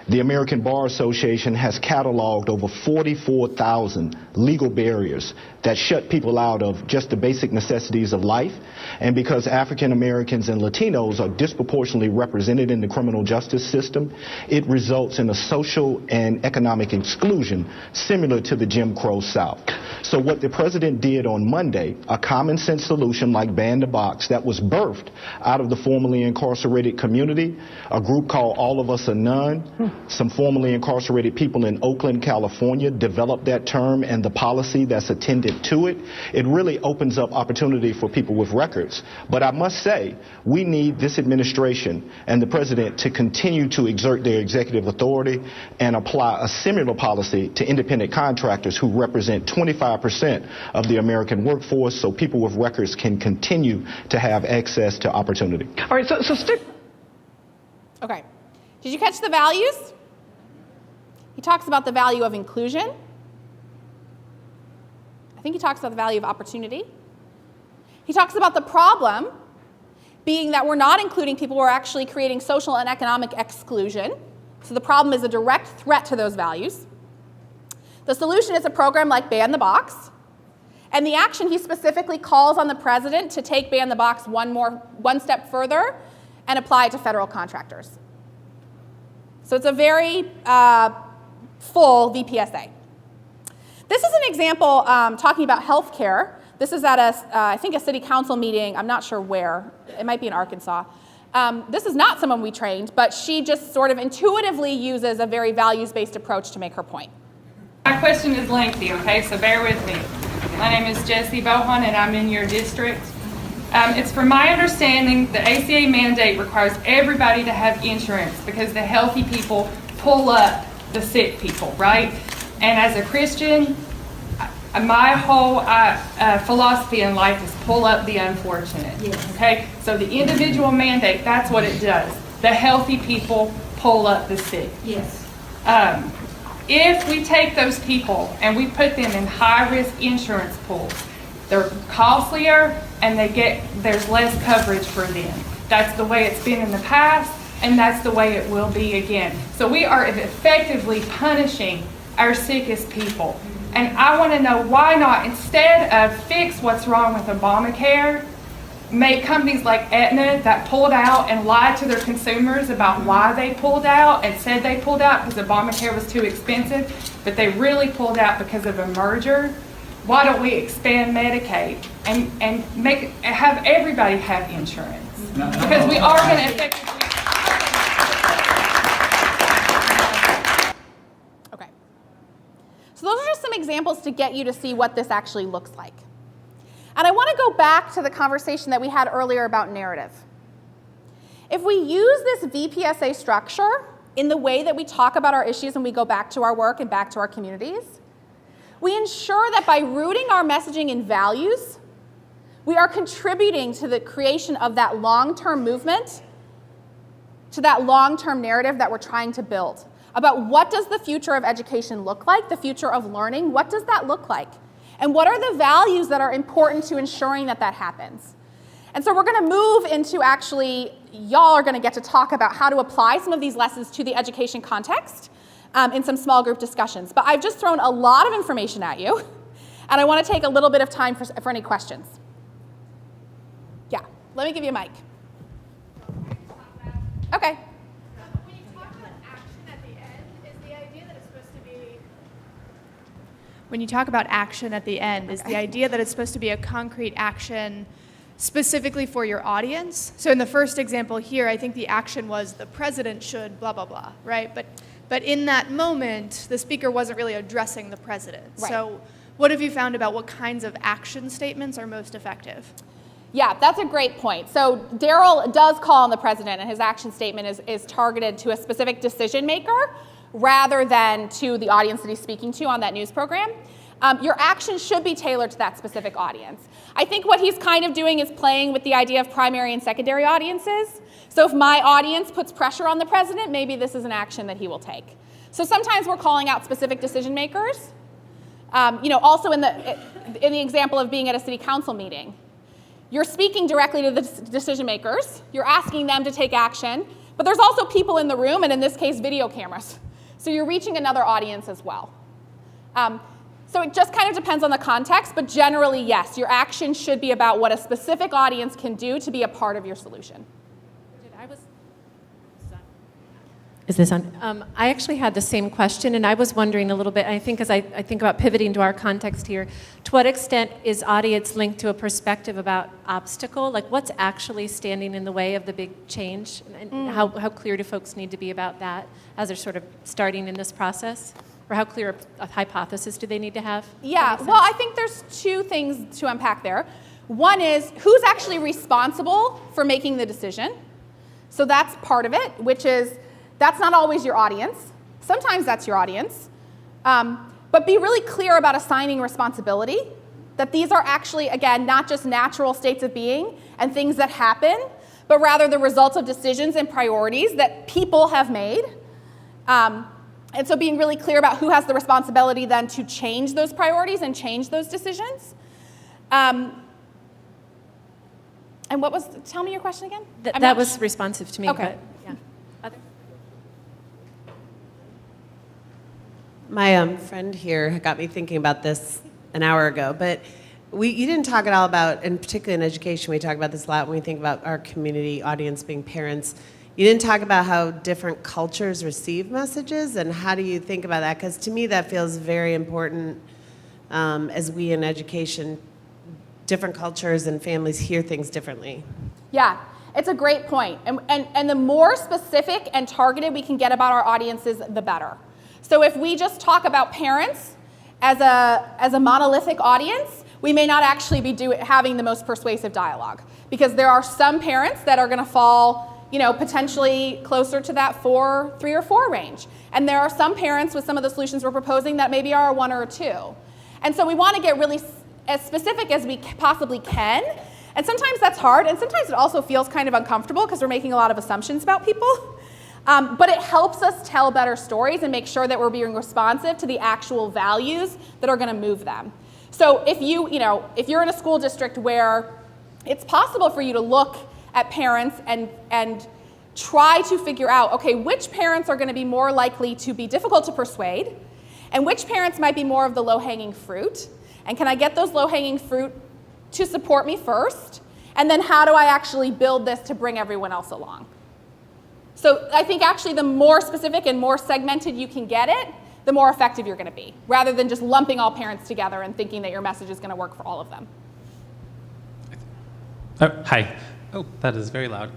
The American Bar Association has cataloged over 44,000 legal barriers that shut people out of just the basic necessities of life. And because African Americans and Latinos are disproportionately represented in the criminal justice system, it results in a social and economic exclusion similar to the Jim Crow South. So what the president did on Monday, a common sense solution like ban the box that was birthed out of the formerly incarcerated community, a group called All of Us Are None, some formerly incarcerated people in Oakland, California developed that term and the policy that's attended to it. It really opens up opportunity for people with records. But I must say, we need this administration and the president to continue to exert their executive authority and apply a similar policy to independent contractors who represent 25% of the American workforce, so people with records can continue to have access to opportunity. All right, so stick. Okay. Did you catch the values? He talks about the value of inclusion. I think he talks about the value of opportunity. He talks about the problem being that we're not including people, we're actually creating social and economic exclusion. So the problem is a direct threat to those values. The solution is a program like Ban the Box. And the action, he specifically calls on the president to take Ban the Box one step further and apply it to federal contractors. So it's a very full VPSA. This is an example talking about health care. This is at I think a city council meeting. I'm not sure where. It might be in Arkansas. This is not someone we trained, but she just sort of intuitively uses a very values-based approach to make her point. My question is lengthy, okay, so bear with me. My name is Jessie Bohan, and I'm in your district. It's from my understanding the ACA mandate requires everybody to have insurance because the healthy people pull up the sick people, right? And as a Christian, my whole philosophy in life is pull up the unfortunate, yes. Okay? So the individual mandate, that's what it does. The healthy people pull up the sick. Yes. If we take those people and we put them in high-risk insurance pools, they're costlier and there's less coverage for them. That's the way it's been in the past, and that's the way it will be again. So we are effectively punishing our sickest people. And I want to know why not, instead of fix what's wrong with Obamacare, make companies like Aetna that pulled out and lied to their consumers about why they pulled out and said they pulled out because Obamacare was too expensive, but they really pulled out because of a merger. Why don't we expand Medicaid and have everybody have insurance? Because we are going to effectively... Okay. So those are just some examples to get you to see what this actually looks like. And I want to go back to the conversation that we had earlier about narrative. If we use this VPSA structure in the way that we talk about our issues and we go back to our work and back to our communities, we ensure that by rooting our messaging in values, we are contributing to the creation of that long-term movement, to that long-term narrative that we're trying to build about what does the future of education look like, the future of learning, what does that look like? And what are the values that are important to ensuring that that happens? And so we're going to move into actually, y'all are going to get to talk about how to apply some of these lessons to the education context in some small group discussions. But I've just thrown a lot of information at you, and I want to take a little bit of time for any questions. Yeah, let me give you a mic. Okay. When you talk about action at the end, is the idea that it's supposed to be a concrete action specifically for your audience? So in the first example here, I think the action was the president should blah, blah, blah, right? But in that moment, the speaker wasn't really addressing the president. Right. So what have you found about what kinds of action statements are most effective? Yeah, that's a great point. So Daryl does call on the president, and his action statement is targeted to a specific decision maker rather than to the audience that he's speaking to on that news program. Your action should be tailored to that specific audience. I think what he's kind of doing is playing with the idea of primary and secondary audiences. So if my audience puts pressure on the president, maybe this is an action that he will take. So sometimes we're calling out specific decision makers. Also in the example of being at a city council meeting, you're speaking directly to the decision makers. You're asking them to take action, but there's also people in the room, and in this case, video cameras. So you're reaching another audience as well. So it just kind of depends on the context, but generally, yes, your action should be about what a specific audience can do to be a part of your solution. Is this on? I actually had the same question, and I was wondering a little bit, I think as I think about pivoting to our context here, to what extent is audience linked to a perspective about obstacle? Like what's actually standing in the way of the big change? And how clear do folks need to be about that as they're sort of starting in this process? Or how clear a hypothesis do they need to have? Yeah, well, I think there's two things to unpack there. One is who's actually responsible for making the decision? So that's part of it, which is that's not always your audience. Sometimes that's your audience. But be really clear about assigning responsibility, that these are actually, again, not just natural states of being and things that happen, but rather the results of decisions and priorities that people have made. And so being really clear about who has the responsibility then to change those priorities and change those decisions. And what was, tell me your question again? That was responsive to me, okay. But yeah. Other? My friend here got me thinking about this an hour ago, but you didn't talk at all about, and particularly in education, we talk about this a lot when we think about our community audience being parents. You didn't talk about how different cultures receive messages, and how do you think about that? Because to me that feels very important as we in education, different cultures and families hear things differently. Yeah, it's a great point. And the more specific and targeted we can get about our audiences, the better. So if we just talk about parents as a monolithic audience, we may not actually be having the most persuasive dialogue, because there are some parents that are going to fall, potentially closer to that 3 or 4 range. And there are some parents with some of the solutions we're proposing that maybe are a 1 or a 2. And so we want to get really as specific as we possibly can. And sometimes that's hard, and sometimes it also feels kind of uncomfortable because we're making a lot of assumptions about people. But it helps us tell better stories and make sure that we're being responsive to the actual values that are going to move them. So if you're in a school district where it's possible for you to look at parents and try to figure out, okay, which parents are going to be more likely to be difficult to persuade, and which parents might be more of the low-hanging fruit, and can I get those low-hanging fruit to support me first, and then how do I actually build this to bring everyone else along? So I think actually the more specific and more segmented you can get it, the more effective you're going to be, rather than just lumping all parents together and thinking that your message is going to work for all of them. Hi. Oh, that is very loud.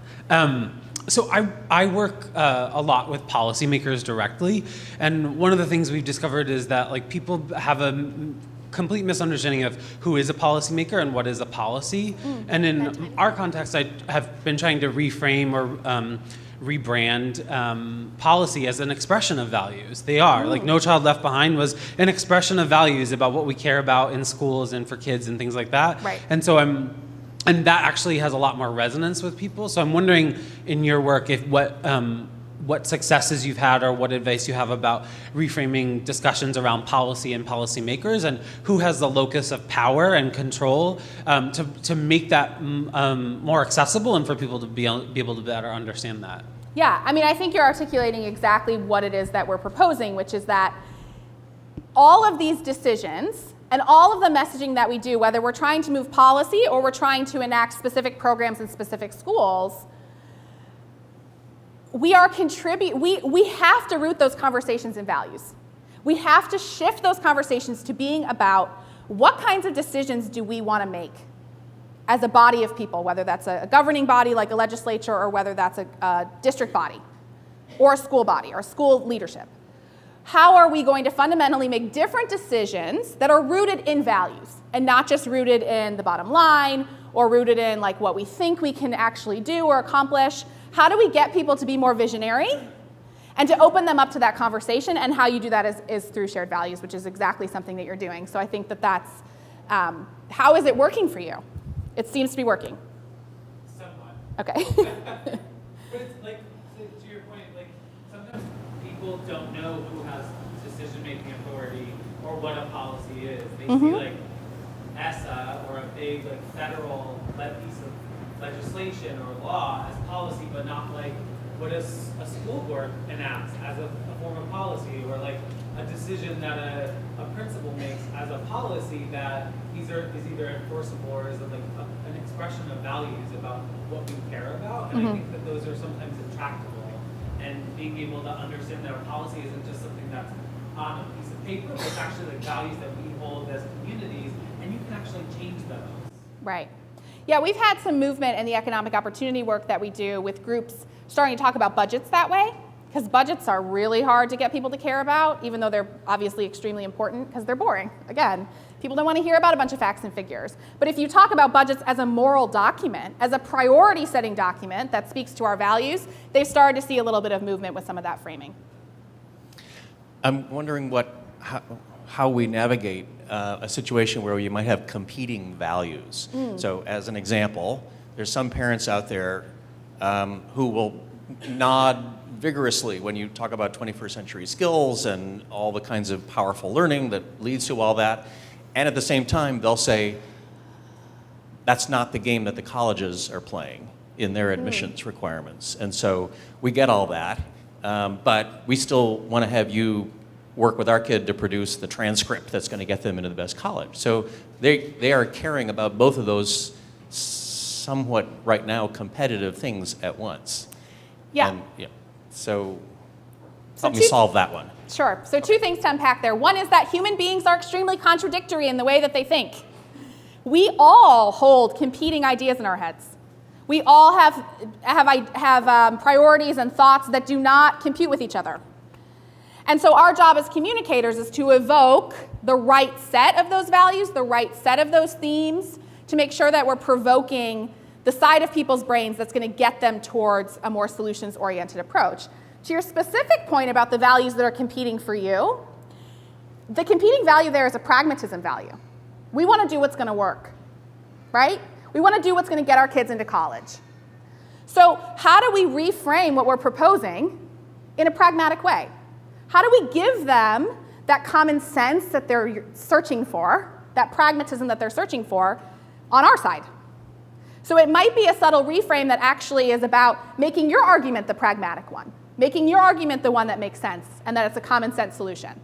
So I work a lot with policymakers directly, and one of the things we've discovered is that people have a complete misunderstanding of who is a policymaker and what is a policy. And in our context, I have been trying to reframe or rebrand policy as an expression of values. They are. Like No Child Left Behind was an expression of values about what we care about in schools and for kids and things like that. Right. And so and that actually has a lot more resonance with people. So I'm wondering in your work if what successes you've had or what advice you have about reframing discussions around policy and policymakers, and who has the locus of power and control to make that more accessible and for people to be able to better understand that. Yeah, I mean, I think you're articulating exactly what it is that we're proposing, which is that all of these decisions and all of the messaging that we do, whether we're trying to move policy or we're trying to enact specific programs in specific schools, we have to root those conversations in values. We have to shift those conversations to being about what kinds of decisions do we want to make as a body of people, whether that's a governing body like a legislature or whether that's a district body or a school body or school leadership. How are we going to fundamentally make different decisions that are rooted in values and not just rooted in the bottom line or rooted in what we think we can actually do or accomplish? How do we get people to be more visionary and to open them up to that conversation? And how you do that is through shared values, which is exactly something that you're doing. So I think that's, how is it working for you? It seems to be working. Somewhat. Okay. But it's to your point, sometimes people don't know who has decision-making authority or what a policy is. They see ESSA or a big federal piece of legislation or law as policy, but not what a school board enacts as a form of policy, or a decision that a principal makes as a policy that is either enforceable or is an expression of values about what we care about. And I think that those are sometimes intractable. and being able to understand that our policy isn't just something that's on a piece of paper, but it's actually the values that we hold as communities, and you can actually change those. Right. Yeah, we've had some movement in the economic opportunity work that we do with groups starting to talk about budgets that way, because budgets are really hard to get people to care about, even though they're obviously extremely important because they're boring. Again, people don't want to hear about a bunch of facts and figures. But if you talk about budgets as a moral document, as a priority setting document that speaks to our values, they've started to see a little bit of movement with some of that framing. I'm wondering how we navigate a situation where you might have competing values. So as an example, there's some parents out there who will nod vigorously when you talk about 21st century skills and all the kinds of powerful learning that leads to all that. And at the same time, they'll say, that's not the game that the colleges are playing in their admissions requirements. And so we get all that, but we still want to have you work with our kid to produce the transcript that's going to get them into the best college. So they are caring about both of those somewhat right now competitive things at once. Yeah. And, yeah. So help me solve that one. Sure. So two things to unpack there. One is that human beings are extremely contradictory in the way that they think. We all hold competing ideas in our heads. We all have priorities and thoughts that do not compute with each other. And so our job as communicators is to evoke the right set of those values, the right set of those themes, to make sure that we're provoking the side of people's brains that's going to get them towards a more solutions-oriented approach. To your specific point about the values that are competing for you, the competing value there is a pragmatism value. We want to do what's going to work, right? We want to do what's going to get our kids into college. So how do we reframe what we're proposing in a pragmatic way? How do we give them that common sense that they're searching for, that pragmatism that they're searching for, on our side? So it might be a subtle reframe that actually is about making your argument the pragmatic one, making your argument the one that makes sense, and that it's a common sense solution.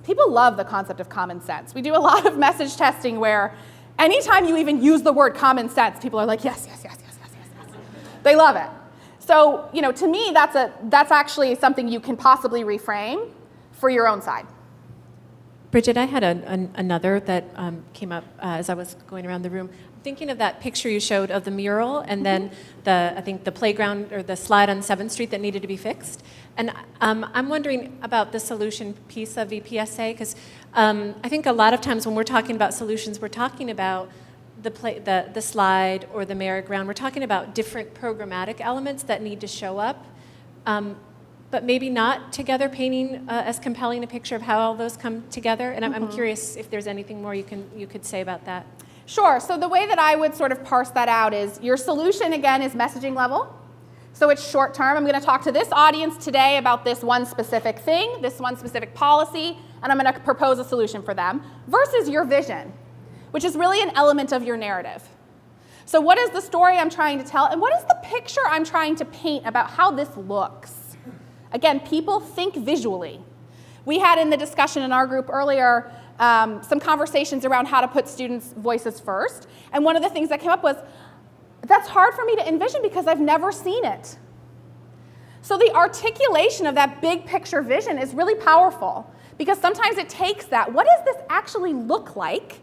People love the concept of common sense. We do a lot of message testing where anytime you even use the word common sense, people are like, yes. They love it. So, to me, that's actually something you can possibly reframe for your own side. Bridget, I had another that came up as I was going around the room. Thinking of that picture you showed of the mural and then I think the playground or the slide on 7th Street that needed to be fixed. And I'm wondering about the solution piece of VPSA, because I think a lot of times when we're talking about solutions, we're talking about the slide or the merry-go-round. We're talking about different programmatic elements that need to show up, but maybe not together painting as compelling a picture of how all those come together. And I'm curious if there's anything more you could say about that. Sure. So the way that I would sort of parse that out is your solution, again, is messaging level. So it's short term. I'm going to talk to this audience today about this one specific thing, this one specific policy, and I'm going to propose a solution for them, versus your vision, which is really an element of your narrative. So what is the story I'm trying to tell, and what is the picture I'm trying to paint about how this looks? Again, people think visually. We had in the discussion in our group earlier some conversations around how to put students' voices first. And one of the things that came up was, that's hard for me to envision because I've never seen it. So the articulation of that big picture vision is really powerful because sometimes it takes that, what does this actually look like,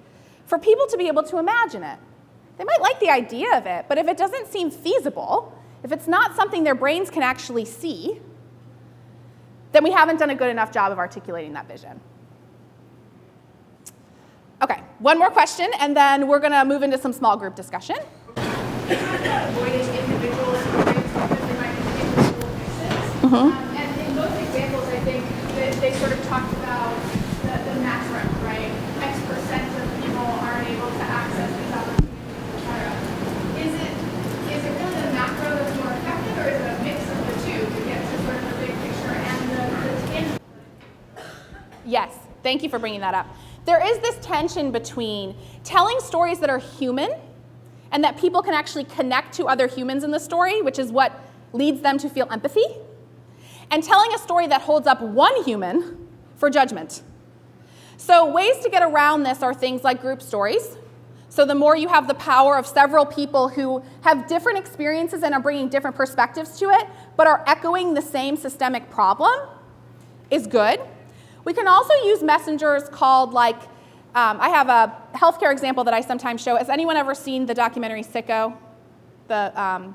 for people to be able to imagine it. They might like the idea of it, but if it doesn't seem feasible, if it's not something their brains can actually see, then we haven't done a good enough job of articulating that vision. Okay, one more question, and then we're going to move into some small group discussion. And in both examples, I think they sort of talked about the macro, right? X% of people aren't able to access these opportunities, etc. Is it really the macro that's more effective, or is it a mix of the two to get to sort of the big picture and the tangible? Yes, thank you for bringing that up. There is this tension between telling stories that are human and that people can actually connect to other humans in the story, which is what leads them to feel empathy, and telling a story that holds up one human for judgment. So ways to get around this are things like group stories. So the more you have the power of several people who have different experiences and are bringing different perspectives to it, but are echoing the same systemic problem, is good. We can also use messengers called, like, I have a healthcare example that I sometimes show. Has anyone ever seen the documentary Sicko? The,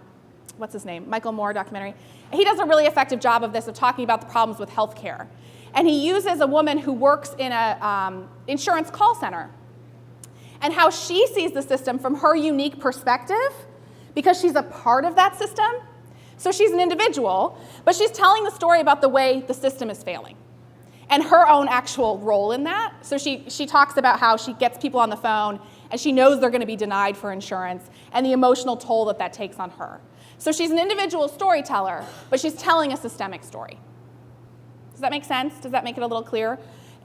what's his name? Michael Moore documentary. He does a really effective job of this, of talking about the problems with healthcare. And he uses a woman who works in a insurance call center, and how she sees the system from her unique perspective, because she's a part of that system. So she's an individual, but she's telling the story about the way the system is failing and her own actual role in that. So she talks about how she gets people on the phone and she knows they're going to be denied for insurance and the emotional toll that that takes on her. So she's an individual storyteller, but she's telling a systemic story. Does that make sense? Does that make it a little clearer?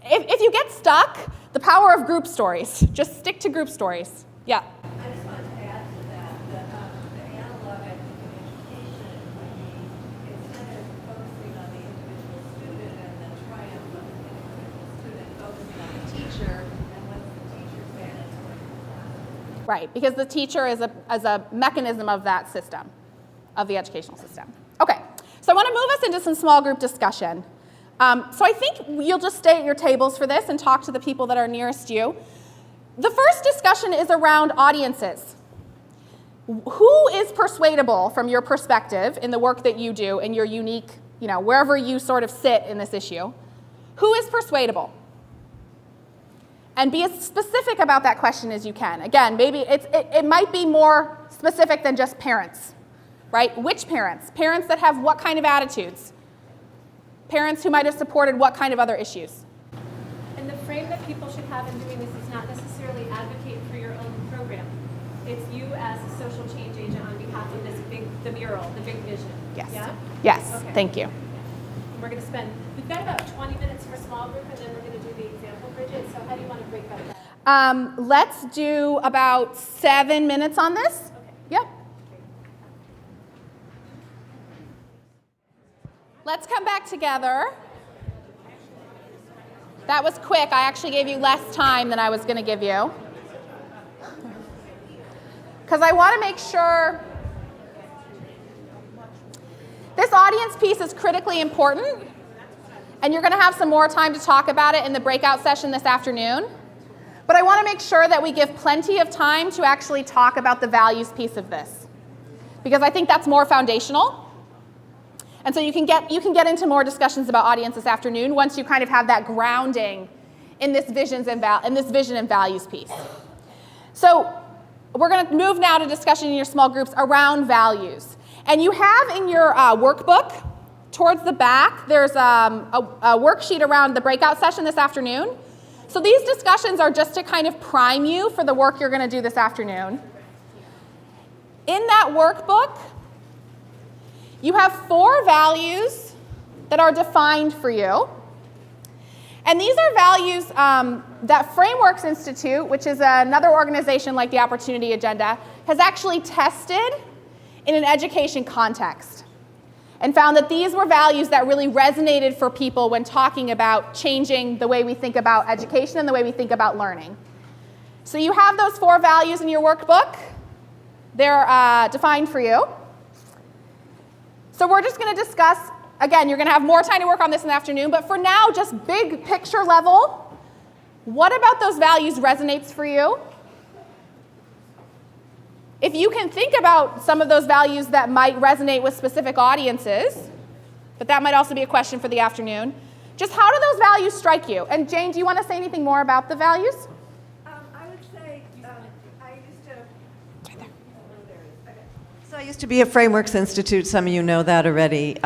If you get stuck, the power of group stories. Just stick to group stories. Yeah? I just wanted to add to that, the analog, I think, in education would be, instead of focusing on the individual student and the triumph of the individual student, focusing on the teacher and what's the teacher's mandatory class. Right, because the teacher is a mechanism of that system, of the educational system. Okay, so I want to move us into some small group discussion. So I think you'll just stay at your tables for this and talk to the people that are nearest you. The first discussion is around audiences. Who is persuadable from your perspective in the work that you do, in your unique, wherever you sort of sit in this issue? Who is persuadable? And be as specific about that question as you can. Again, maybe it might be more specific than just parents, right? Which parents? Parents that have what kind of attitudes? Parents who might have supported what kind of other issues? And the frame that people should have in doing this is not necessarily advocate for your own program. It's you as a social change agent on behalf of the mural, the big vision. Yes. Yeah? Yes, Okay. thank you. We're going to we've got about 20 minutes for small group, and then we're going to do the example, Bridget. So how do you want to break up that? Let's do about 7 minutes on this. Okay. Yep. Let's come back together. That was quick. I actually gave you less time than I was going to give you. Because I want to make sure this audience piece is critically important. And you're going to have some more time to talk about it in the breakout session this afternoon. But I want to make sure that we give plenty of time to actually talk about the values piece of this, because I think that's more foundational. And so you can get into more discussions about audience this afternoon once you kind of have that grounding in this vision and values piece. So we're going to move now to discussion in your small groups around values. And you have in your workbook, towards the back, there's a worksheet around the breakout session this afternoon. So these discussions are just to kind of prime you for the work you're going to do this afternoon. In that workbook, you have 4 values that are defined for you. And these are values that Frameworks Institute, which is another organization like the Opportunity Agenda, has actually tested in an education context and found that these were values that really resonated for people when talking about changing the way we think about education and the way we think about learning. So you have those 4 values in your workbook. They're defined for you. So we're just going to discuss, again, you're going to have more time to work on this in the afternoon, but for now, just big picture level, what about those values resonates for you? If you can think about some of those values that might resonate with specific audiences, but that might also be a question for the afternoon, just how do those values strike you? And Jane, do you want to say anything more about the values? I would say I used to be at Frameworks Institute. Some of you know that already.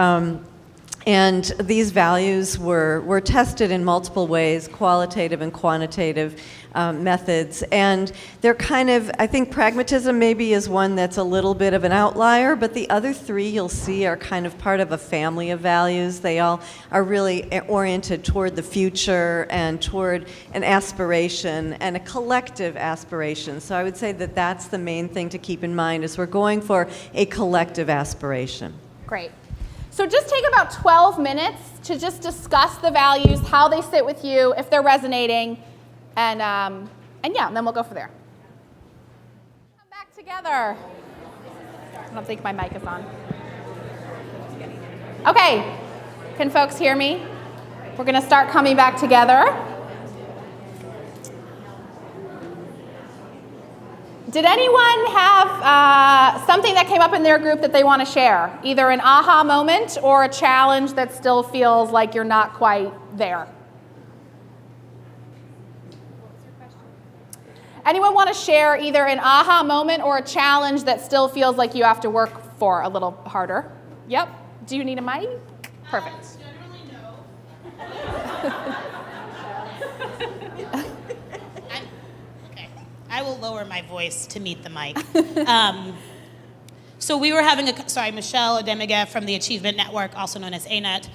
And these values were tested in multiple ways, qualitative and quantitative methods. And they're kind of, I think pragmatism maybe is one that's a little bit of an outlier, but the other 3 you'll see are kind of part of a family of values. They all are really oriented toward the future and toward an aspiration and a collective aspiration. So I would say that that's the main thing to keep in mind, is we're going for a collective aspiration. Great. So just take about 12 minutes to just discuss the values, how they sit with you, if they're resonating, and yeah, and then we'll go from there. Together. I don't think my mic is on. Okay, can folks hear me? We're going to start coming back together. Did anyone have something that came up in their group that they want to share? Either an aha moment or a challenge that still feels like you're not quite there? Anyone want to share either an aha moment or a challenge that still feels like you have to work for a little harder? Yep. Do you need a mic? Perfect. Generally, no. Okay. I will lower my voice to meet the mic. So we were having Michelle Ademiga from the Achievement Network, also known as ANET.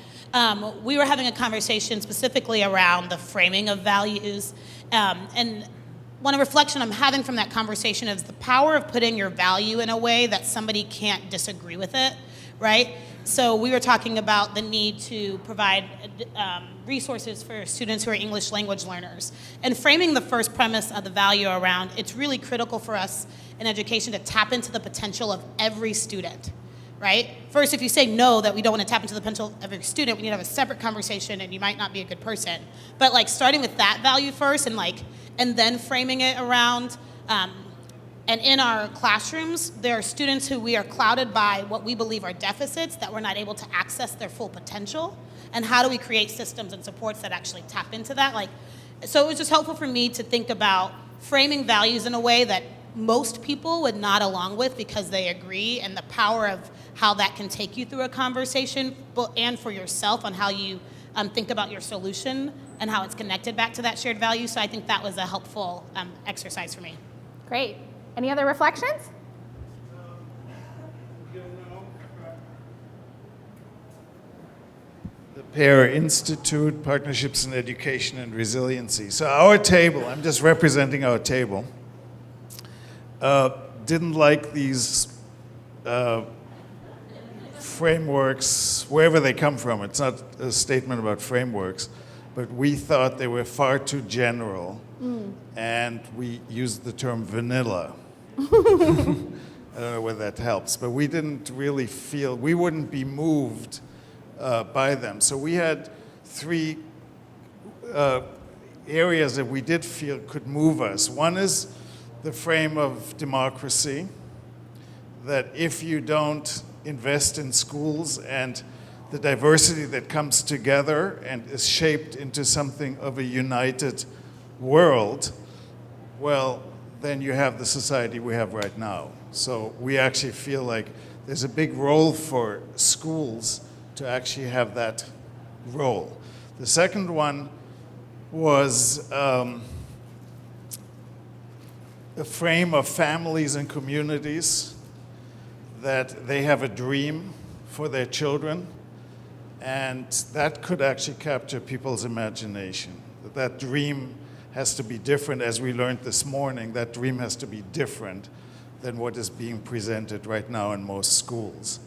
We were having a conversation specifically around the framing of values. And one reflection I'm having from that conversation is the power of putting your value in a way that somebody can't disagree with it, right? So we were talking about the need to provide resources for students who are English language learners. And framing the first premise of the value around, it's really critical for us in education to tap into the potential of every student, right? First, if you say no, that we don't want to tap into the potential of every student, we need to have a separate conversation and you might not be a good person. But like starting with that value first and then framing it around, and in our classrooms, there are students who we are clouded by what we believe are deficits, that we're not able to access their full potential. And how do we create systems and supports that actually tap into that? So it was just helpful for me to think about framing values in a way that most people would nod along with because they agree, and the power of how that can take you through a conversation, and for yourself on how you think about your solution and how it's connected back to that shared value. So I think that was a helpful exercise for me. Great. Any other reflections? The PAIR Institute, Partnerships in Education and Resiliency. So our table, I'm just representing our table, didn't like these frameworks, wherever they come from. It's not a statement about frameworks, but we thought they were far too general, and we used the term vanilla. I don't know whether that helps, but we didn't really feel, we wouldn't be moved by them. So we had three areas that we did feel could move us. One is the frame of democracy, that if you don't invest in schools and the diversity that comes together and is shaped into something of a united world, well, then you have the society we have right now. So we actually feel like there's a big role for schools to actually have that role. The second one was a frame of families and communities, that they have a dream for their children, and that could actually capture people's imagination. That dream has to be different, as we learned this morning. That dream has to be different than what is being presented right now in most schools.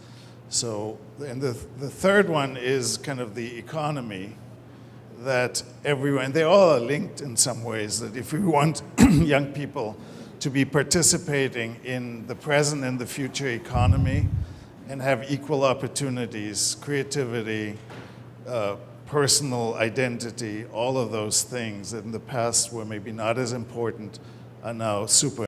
So, and the third one is kind of the economy, that everyone, they all are linked in some ways, that if we want young people to be participating in the present and the future economy and have equal opportunities, creativity, personal identity, all of those things that in the past were maybe not as important are now super